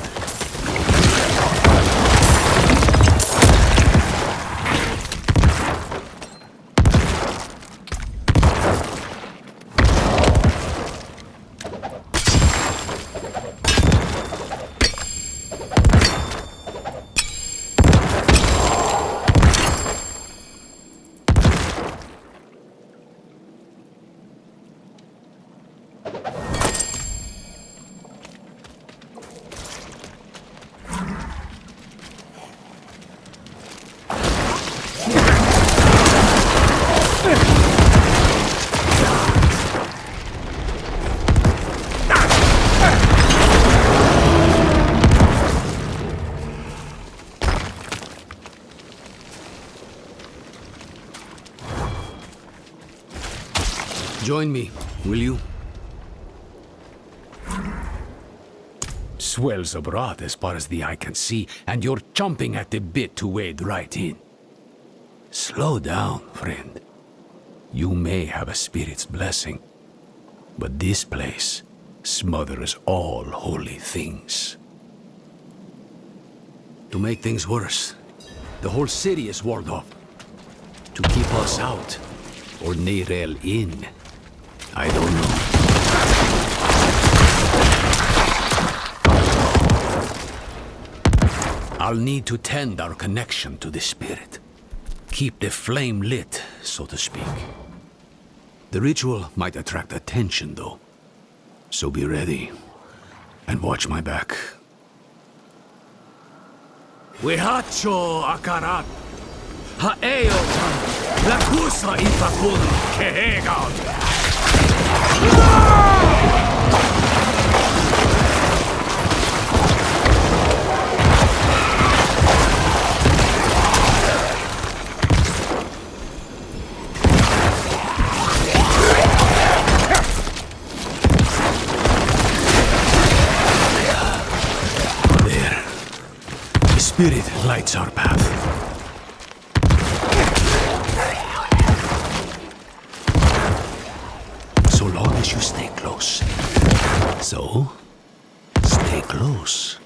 Join me, will you? Swells abroad as far as the eye can see, and you're chomping at the bit to wade right in. Slow down, friend. You may have a spirit's blessing, but this place smothers all holy things. To make things worse, the whole city is walled off. To keep us out, or Neyrel in, I don't know. I'll need to tend our connection to the spirit. Keep the flame lit, so to speak. The ritual might attract attention, though. So be ready, and watch my back. Wihacho akarat, ha'eotan, lakusa ipakun kehegan. spirit lights our path. So long as you stay close. So, stay close.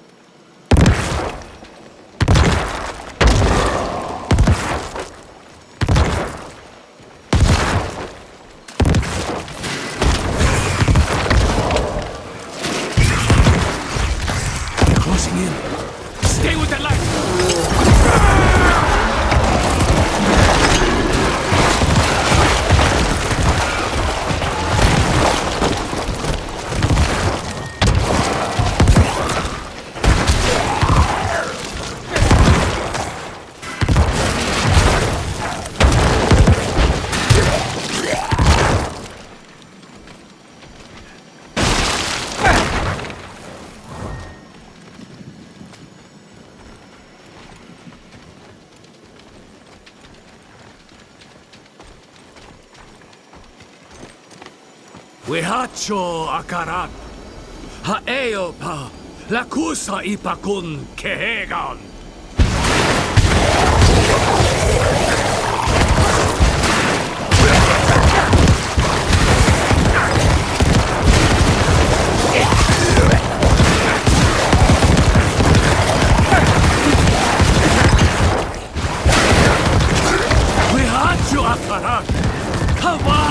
They're closing in. Stay with the light! Wehacho akarat, haeopa, lakusa ipakun kehegan. Wehacho akarat, hawa,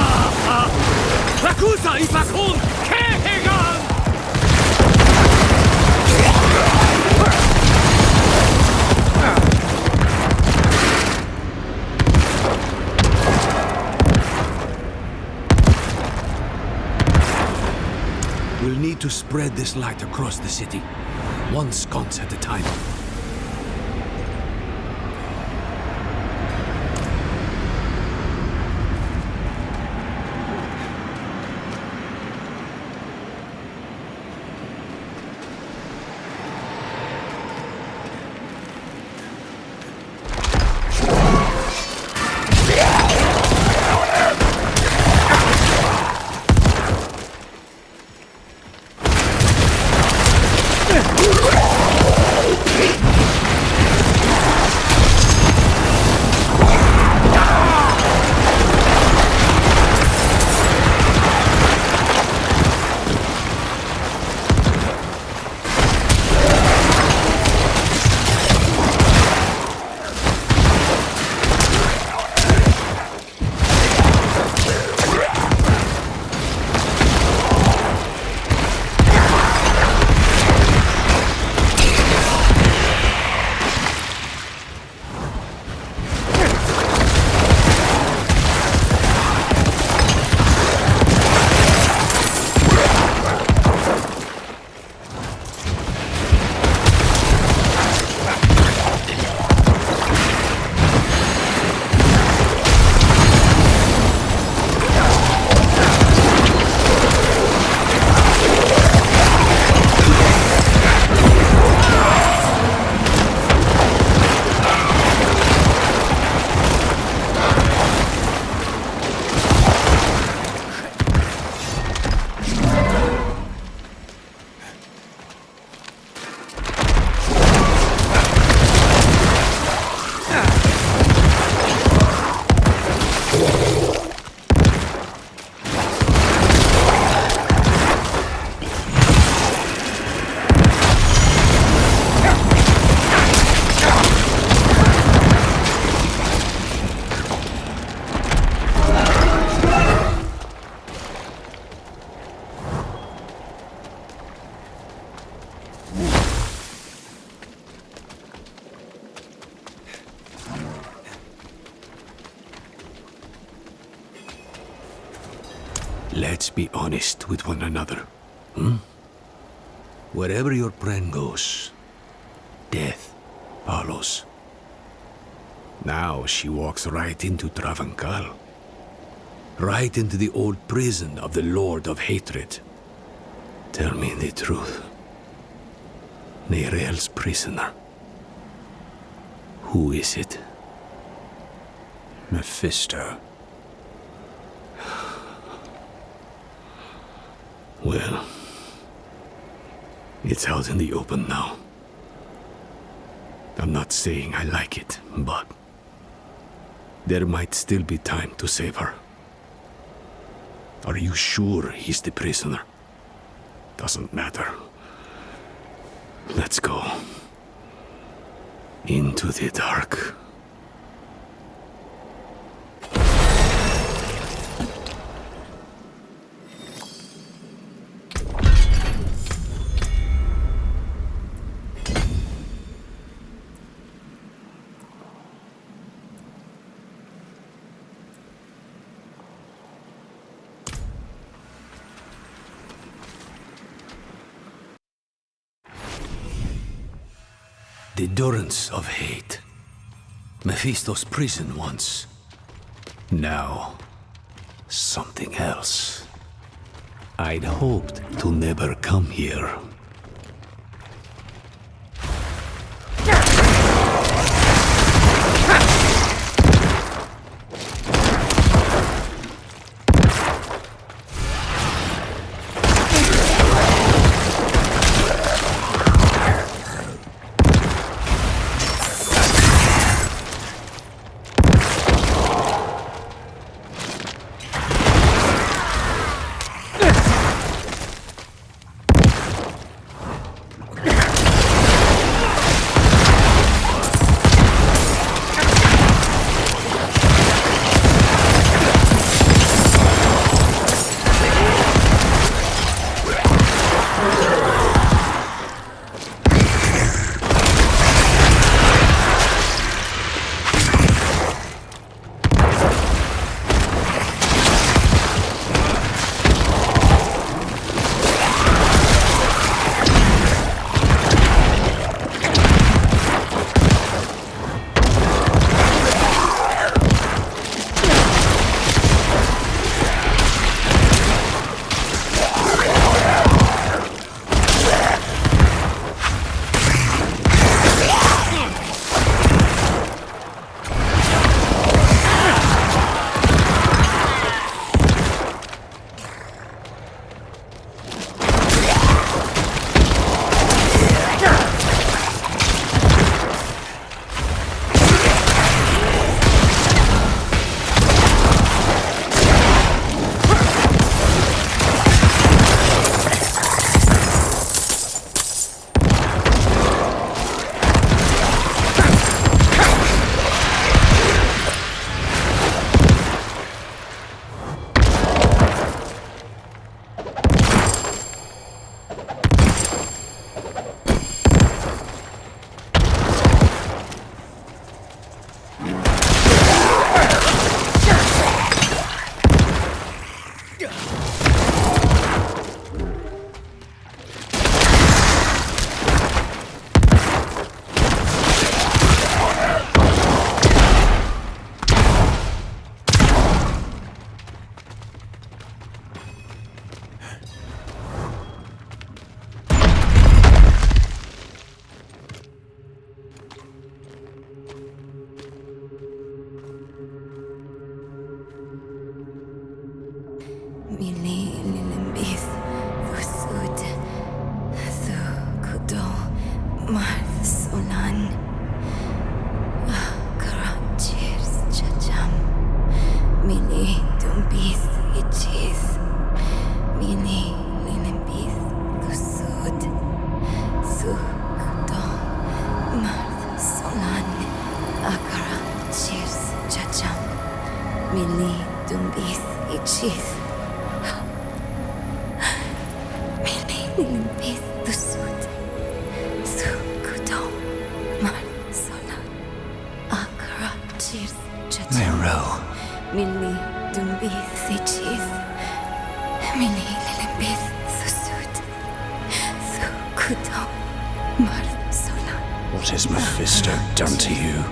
lakusa ipakun kehegan. We'll need to spread this light across the city, one sconce at a time. Let's be honest with one another. Wherever your friend goes, death follows. Now she walks right into Travancal. Right into the old prison of the Lord of Hatred. Tell me the truth. Neirel's prisoner. Who is it? Mephisto. Well, it's out in the open now. I'm not saying I like it, but there might still be time to save her. Are you sure he's the prisoner? Doesn't matter. Let's go. Into the dark. The durance of hate. Mephisto's prison once. Now, something else. I'd hoped to never come here. What has Mephisto done to you?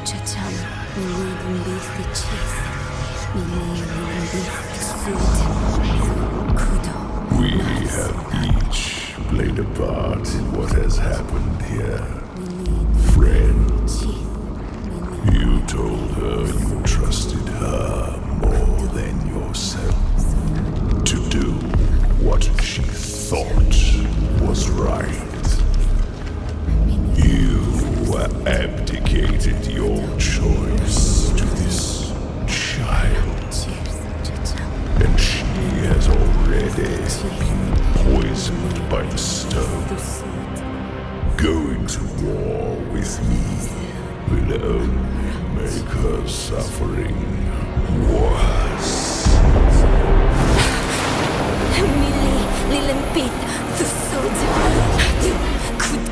We have each played a part in what has happened here. Friend, you told her you trusted her more than yourself to do what she thought was right. You were abdicating dictated your choice to this child. And she has already been poisoned by the stone. Going to war with me will only make her suffering worse. Millie, Lilimpith, the sword, the good.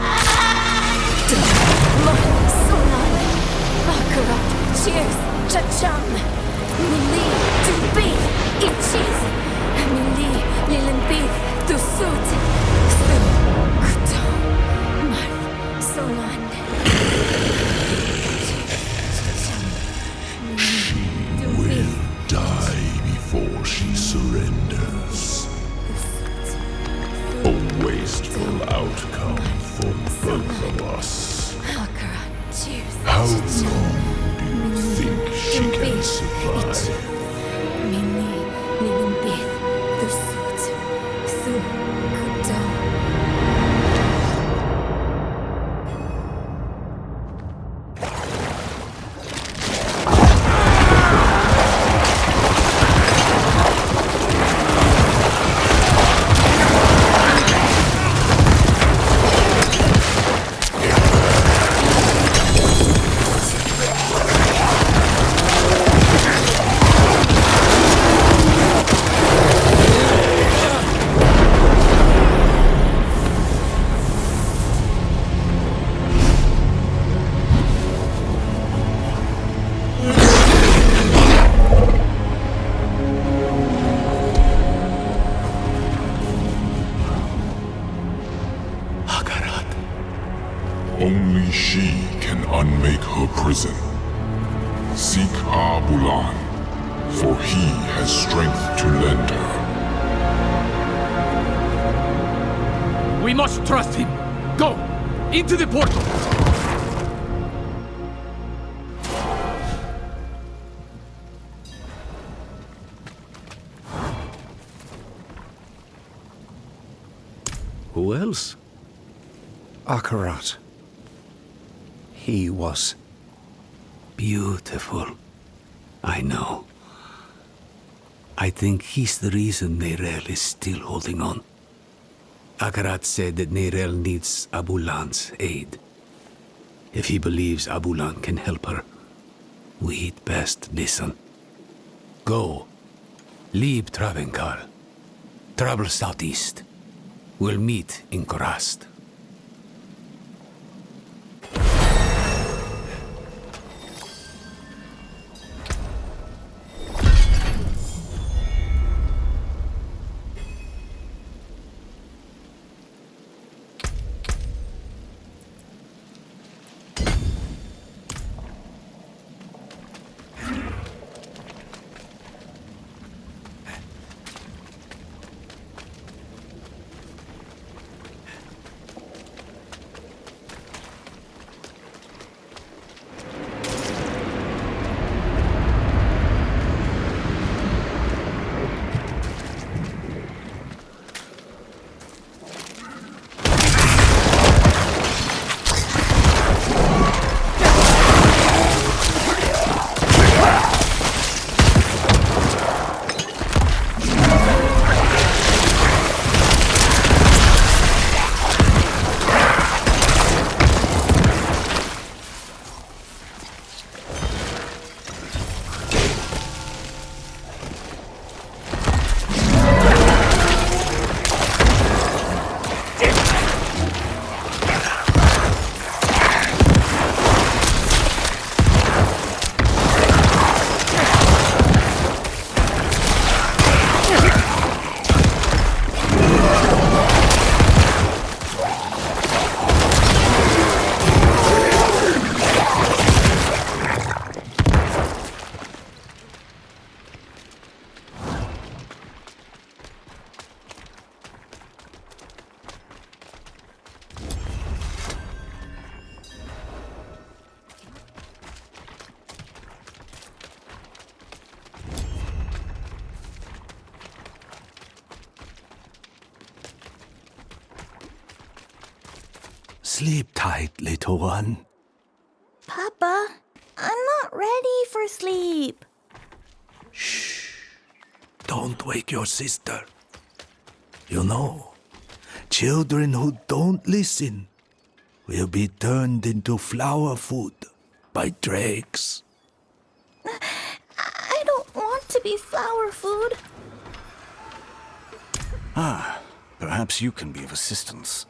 Mon, Sonan, Makara, cheers, Chacham, Millie, to be, itches, Millie, Lilimpith, the sword, the good. Marv, Sonan. She will die before she surrenders. A wasteful outcome for both of us. How long do you think she can survive? Only she can unmake her prison. Seek Abulan, for he has strength to lend her. We must trust him. Go! Into the portal! Who else? Akarat. He was beautiful. I know. I think he's the reason Neyrelle is still holding on. Akarat said that Neyrelle needs Abulan's aid. If he believes Abulan can help her, we'd best listen. Go. Leave Travenkar. Travel southeast. We'll meet in Korast. Sleep tight, little one. Papa, not wake your sister. You know, children who don't listen will be turned into flower food by drakes. I don't want to be flower food. Perhaps you can be of assistance.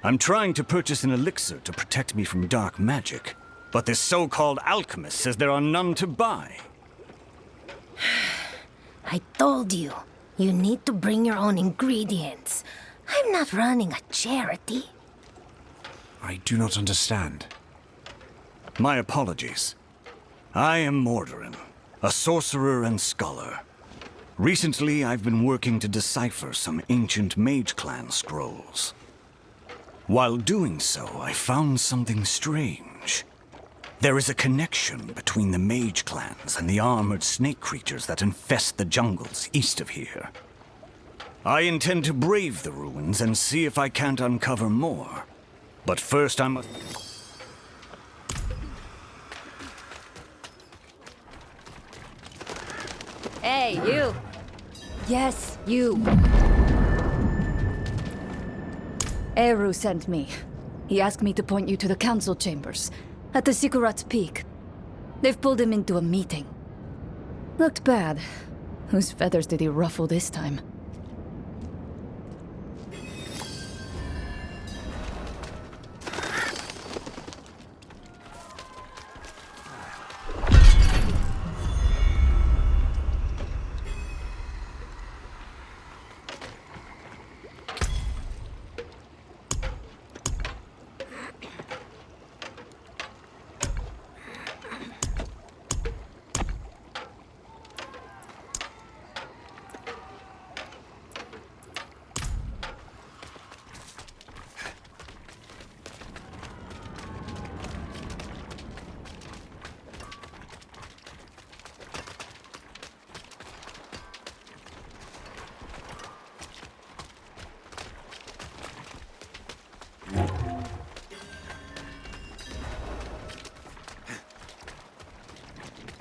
I'm trying to purchase an elixir to protect me from dark magic, but this so-called alchemist says there are none to buy. I told you, you need to bring your own ingredients. I'm not running a charity. I do not understand. My apologies. I am Mordorin, a sorcerer and scholar. Recently, I've been working to decipher some ancient Mage Clan scrolls. While doing so, I found something strange. There is a connection between the Mage Clans and the armored snake creatures that infest the jungles east of here. I intend to brave the ruins and see if I can't uncover more. But first I must... Hey, you! Yes, you. Eru sent me. He asked me to point you to the council chambers, at the Sikurat's Peak. They've pulled him into a meeting. Looked bad. Whose feathers did he ruffle this time?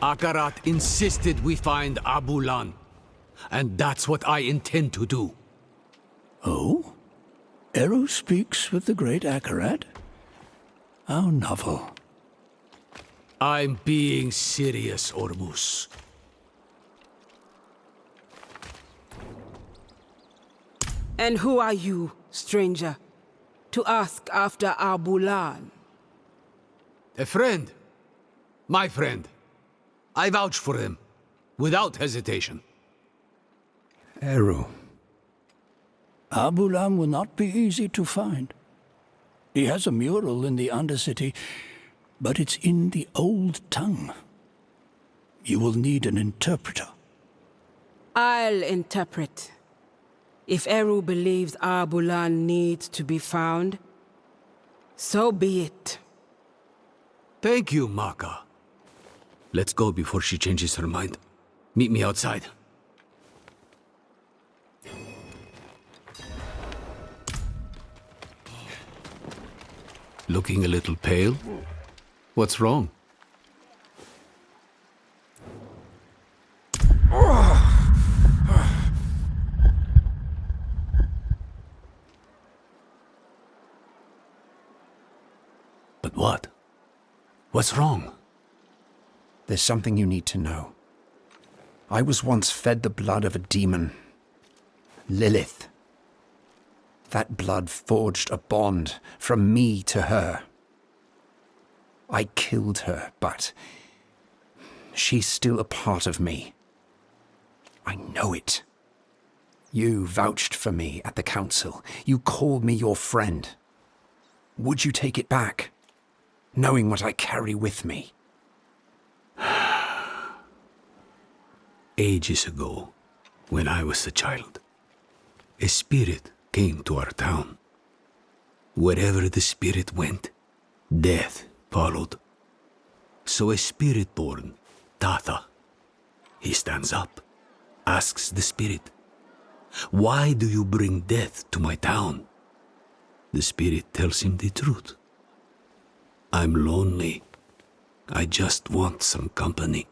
Akarat insisted we find Abulan, and that's what I intend to do. Oh? Eru speaks with the great Akarat? How novel. I'm being serious, Ormus. And who are you, stranger, to ask after Abulan? A friend. My friend. I vouch for him, without hesitation. Eru. Abulam will not be easy to find. He has a mural in the Undercity, but it's in the old tongue. You will need an interpreter. I'll interpret. If Eru believes Abulan needs to be found, so be it. Thank you, Maka. Let's go before she changes her mind. Meet me outside. Looking a little pale? What's wrong? But what? What's wrong? There's something you need to know. I was once fed the blood of a demon. Lilith. That blood forged a bond from me to her. I killed her, but she's still a part of me. I know it. You vouched for me at the council. You called me your friend. Would you take it back, knowing what I carry with me? Ages ago, when I was a child, a spirit came to our town. Wherever the spirit went, death followed. So a spirit born, Tatha, he stands up, asks the spirit, "Why do you bring death to my town?" The spirit tells him the truth. "I'm lonely. I just want some company."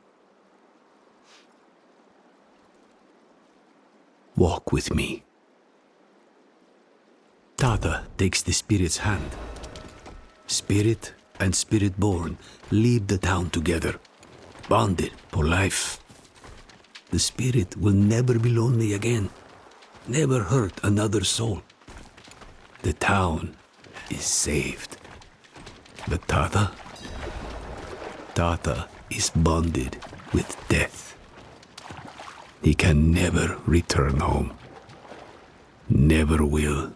Walk with me. Tata takes the spirit's hand. Spirit and spirit-born leave the town together, bonded for life. The spirit will never be lonely again, never hurt another soul. The town is saved. But Tata is bonded with death. He can never return home. Never will.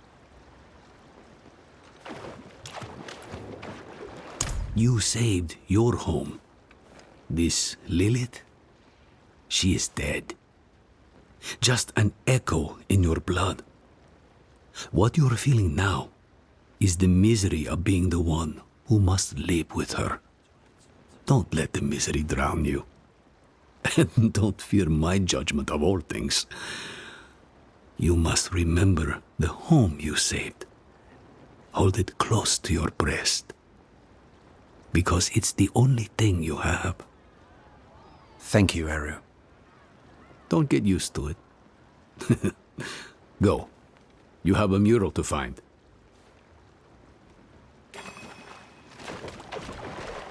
You saved your home. This Lilith, she is dead. Just an echo in your blood. What you're feeling now is the misery of being the one who must live with her. Don't let the misery drown you. And don't fear my judgment of all things. You must remember the home you saved. Hold it close to your breast. Because it's the only thing you have. Thank you, Eru. Don't get used to it. Go. You have a mural to find.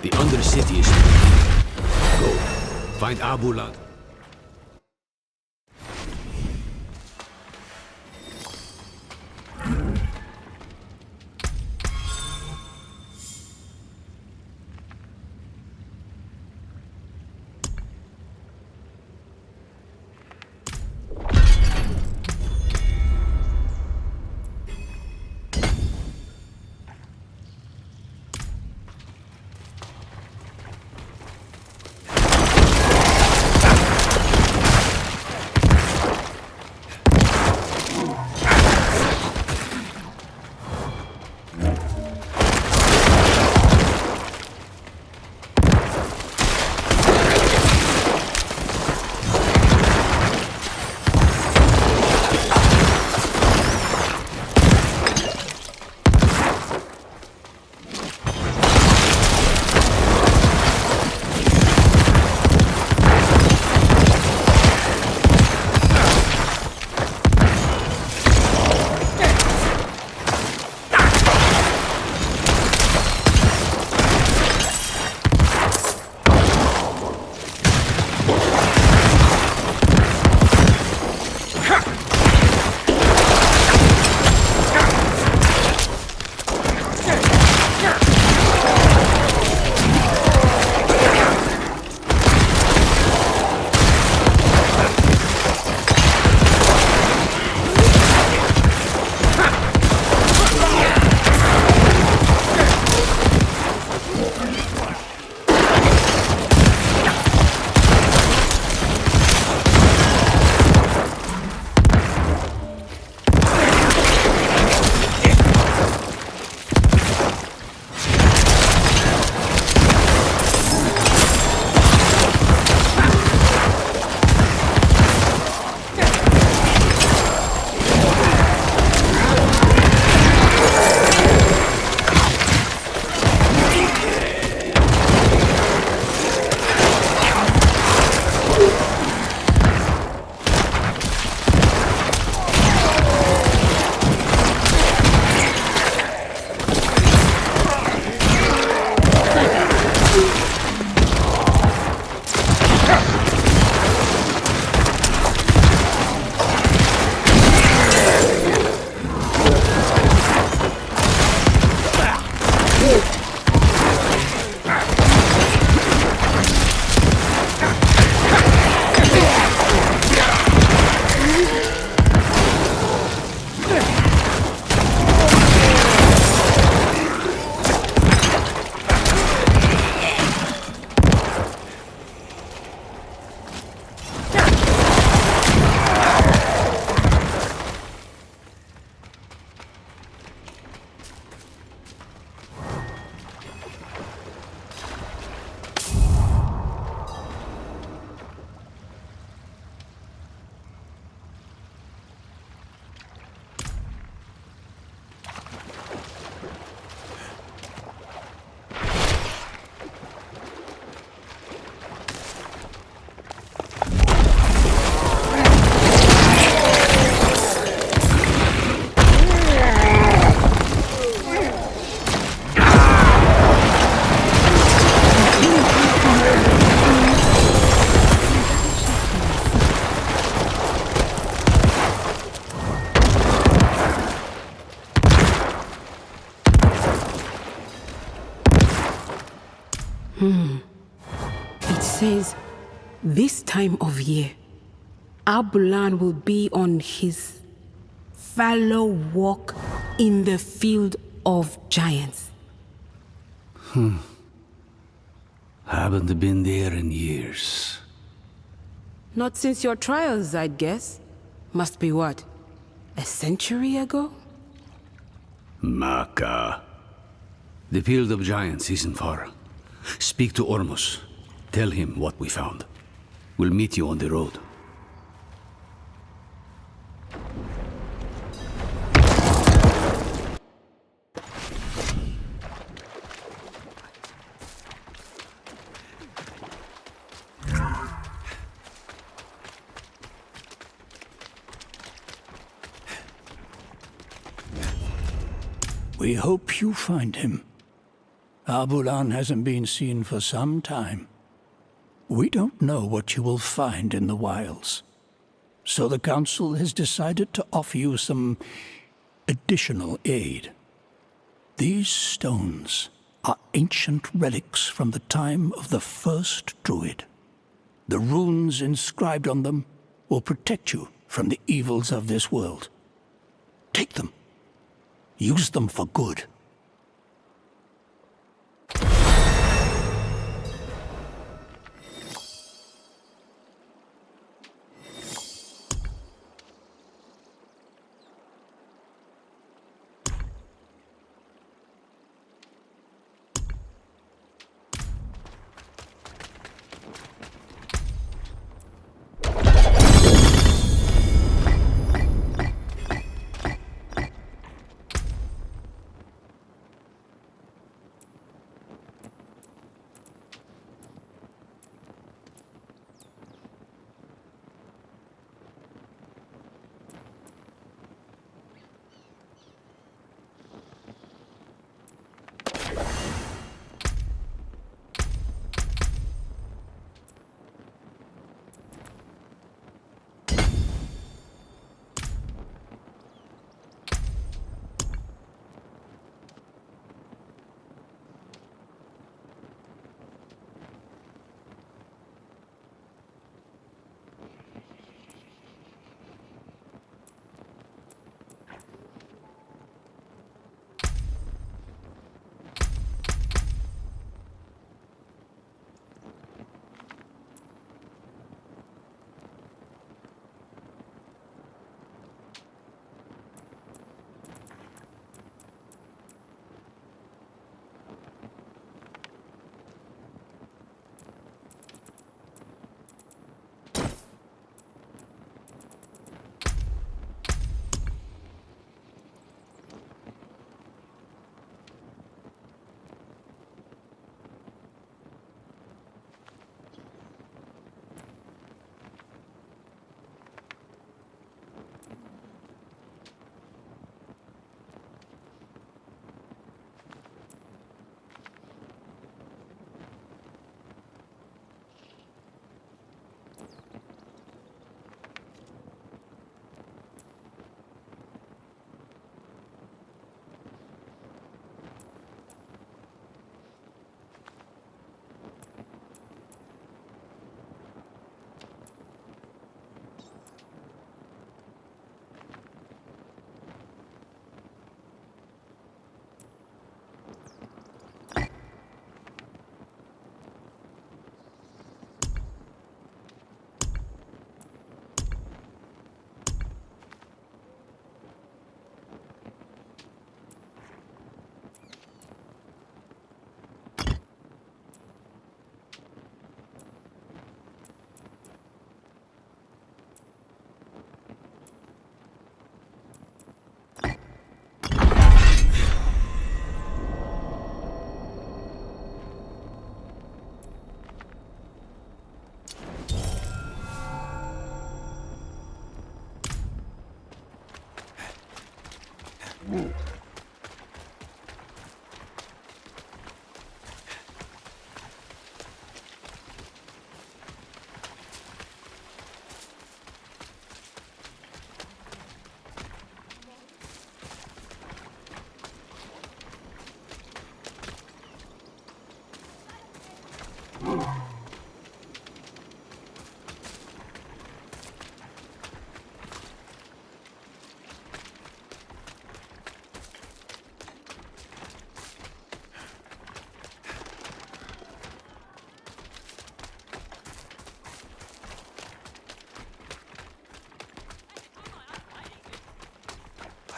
The Undercity is... Go. Find Abulan. It says, this time of year, Abulan will be on his fallow walk in the field of giants. Haven't been there in years. Not since your trials, I'd guess. Must be what? A century ago? Maka. The field of giants isn't far. Speak to Ormus. Tell him what we found. We'll meet you on the road. We hope you find him. Abulan hasn't been seen for some time. We don't know what you will find in the wilds. So the Council has decided to offer you some additional aid. These stones are ancient relics from the time of the first Druid. The runes inscribed on them will protect you from the evils of this world. Take them. Use them for good.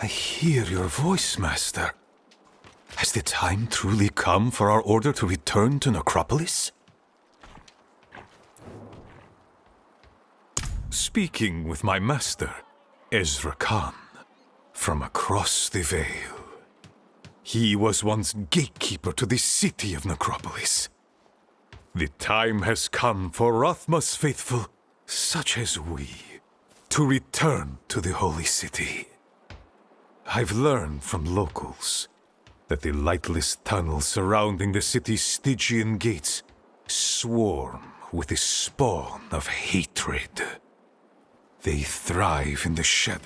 I hear your voice, Master. Has the time truly come for our order to return to Necropolis? Speaking with my master, Ezra Khan, from across the Veil. He was once gatekeeper to the city of Necropolis. The time has come for Rothma's faithful, such as we, to return to the holy city. I've learned from locals that the lightless tunnels surrounding the city's Stygian gates swarm with the spawn of hatred. They thrive in the shadow.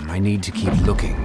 I need to keep looking.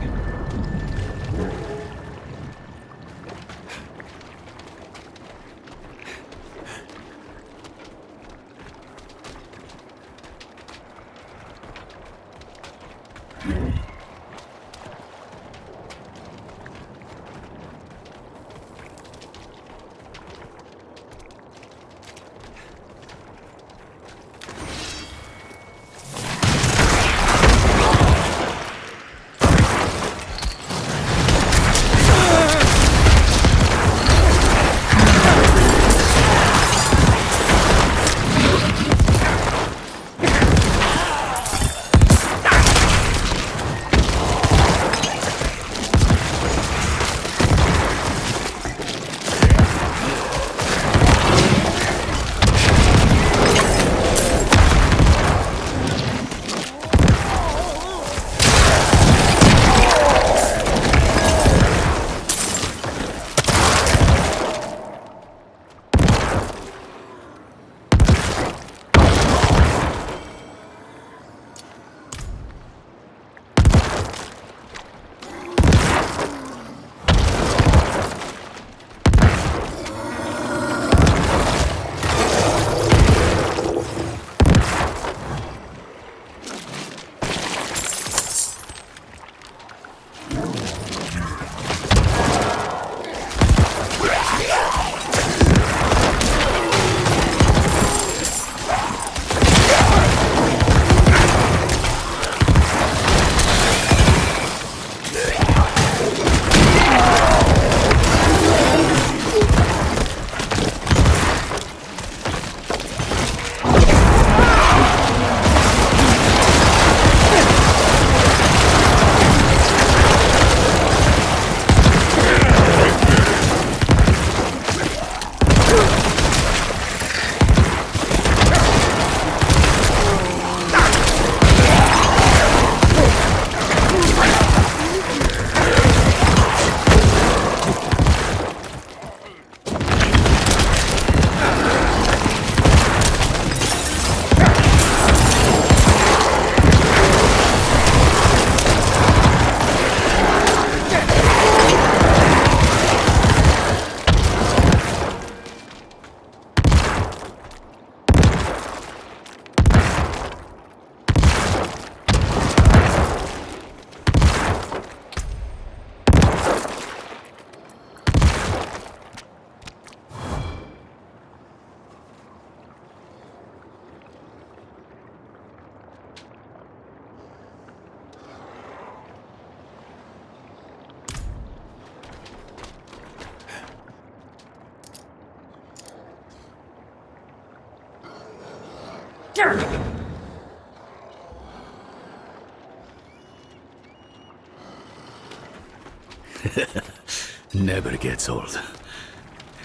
Never gets old.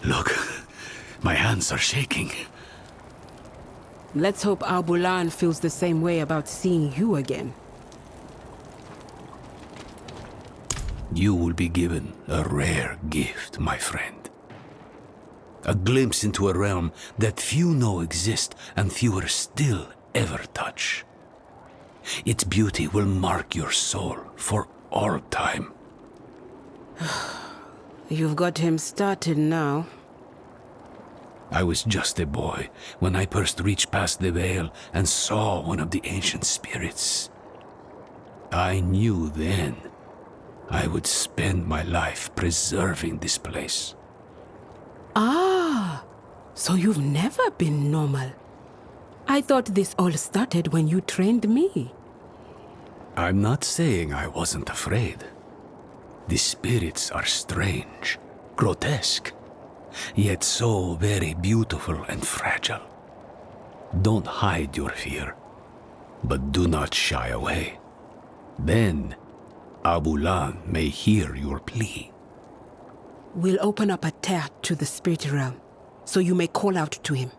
Look, my hands are shaking. Let's hope Albulan feels the same way about seeing you again. You will be given a rare gift, my friend. A glimpse into a realm that few know exist and fewer still ever touch. Its beauty will mark your soul for all time. You've got him started now. I was just a boy when I first reached past the veil and saw one of the ancient spirits. I knew then I would spend my life preserving this place. Ah, so you've never been normal. I thought this all started when you trained me. I'm not saying I wasn't afraid. The spirits are strange, grotesque, yet so very beautiful and fragile. Don't hide your fear, but do not shy away. Then, Albulan may hear your plea. We'll open up a tear to the spirit realm, so you may call out to him.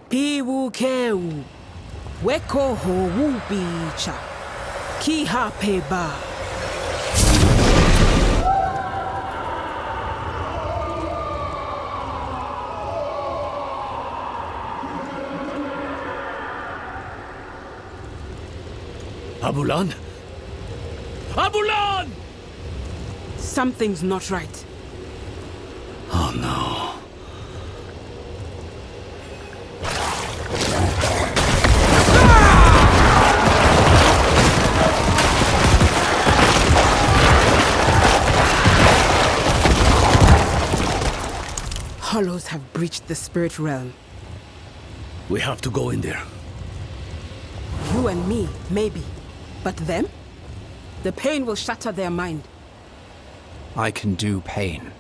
Piwukeu, weko ho wubicha, kiha peba. Abulan? Abulan! Something's not right. Oh no. Hollows have breached the spirit realm. We have to go in there. You and me, maybe. But them? The pain will shatter their mind. I can do pain.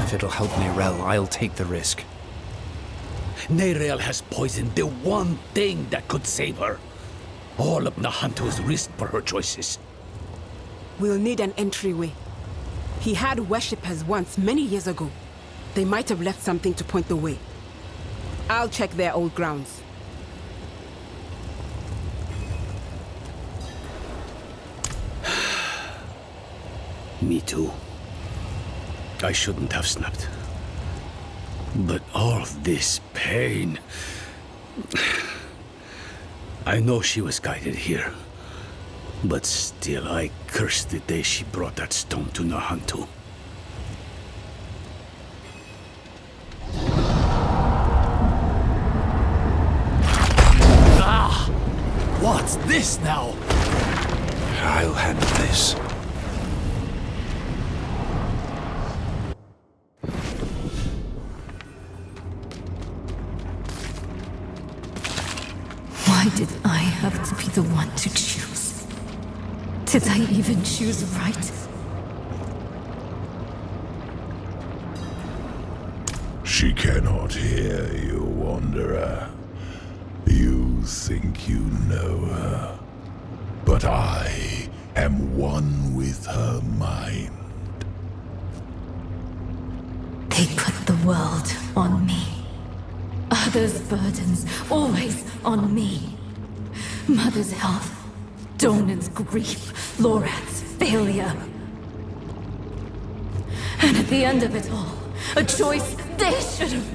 If it'll help Nerel, I'll take the risk. Nerel has poisoned the one thing that could save her. All of Nahanto's risk for her choices. We'll need an entryway. He had worshippers once, many years ago. They might have left something to point the way. I'll check their old grounds. Me too. I shouldn't have snapped. But all this pain... I know she was guided here. But still, I curse the day she brought that stone to Nahanto. Ah! What's this now? I'll handle this. Why did I have to be the one to choose? Did I even choose right? She cannot hear you, Wanderer. You think you know her, but I am one with her mind. They put the world on me. Others' burdens, always on me. Mother's health, Donan's grief, Lorath's failure. And at the end of it all, a choice they should have...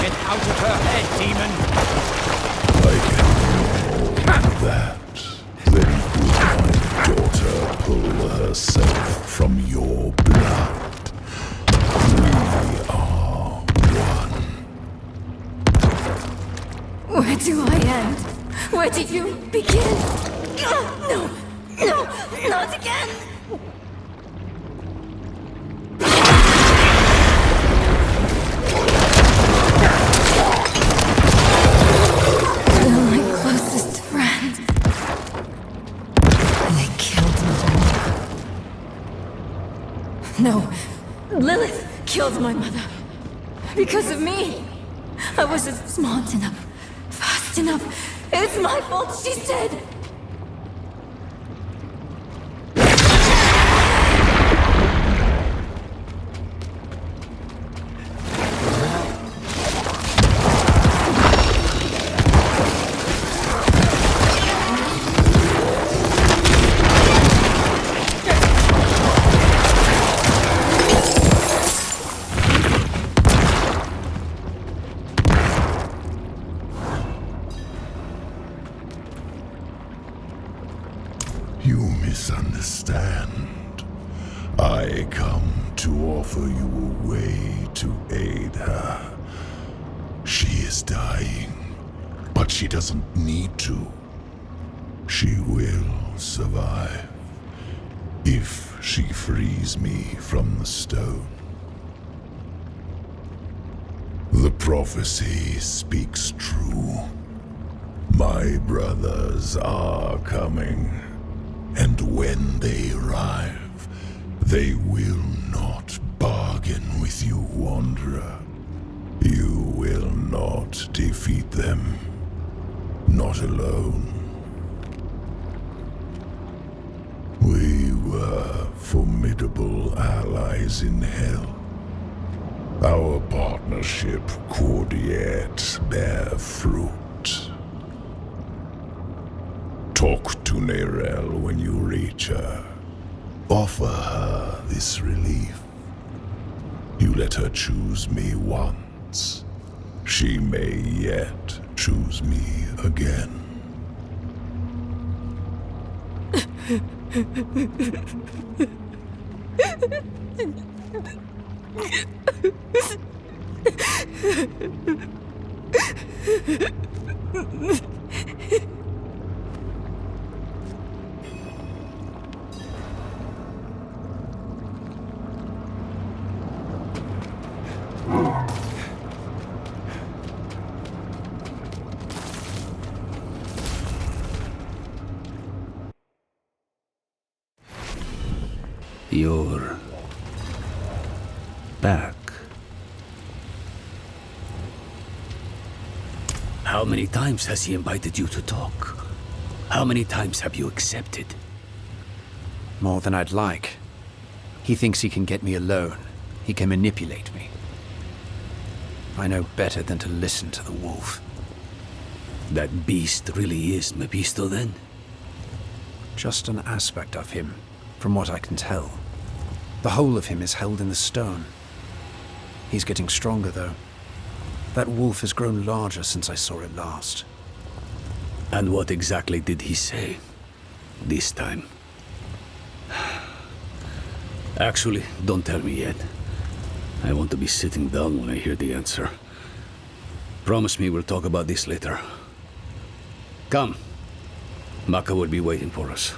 Get out of her head, demon! I can know that. Then could my daughter pull herself from your blood? We are one. Where do I end? Where do you begin? No! No! Not again! You're my closest friend. They killed my mother. No, Lilith killed my mother. Because of me. I wasn't smart enough, fast enough. It's my fault she's dead. You misunderstand. I come to offer you a way to aid her. She is dying, but she doesn't need to. She will survive if she frees me from the stone. The prophecy speaks true. My brothers are coming. And when they arrive, they will not bargain with you, Wanderer. You will not defeat them. Not alone. We were formidable allies in hell. Our partnership could yet bear fruit. Talk to Nerel when you reach her. Offer her this relief. You let her choose me once. She may yet choose me again. You're back. How many times has he invited you to talk? How many times have you accepted? More than I'd like. He thinks he can get me alone. He can manipulate me. I know better than to listen to the wolf. That beast really is Mephisto, then? Just an aspect of him, from what I can tell. The whole of him is held in the stone. He's getting stronger, though. That wolf has grown larger since I saw it last. And what exactly did he say this time? Actually, don't tell me yet. I want to be sitting down when I hear the answer. Promise me we'll talk about this later. Come. Maka will be waiting for us.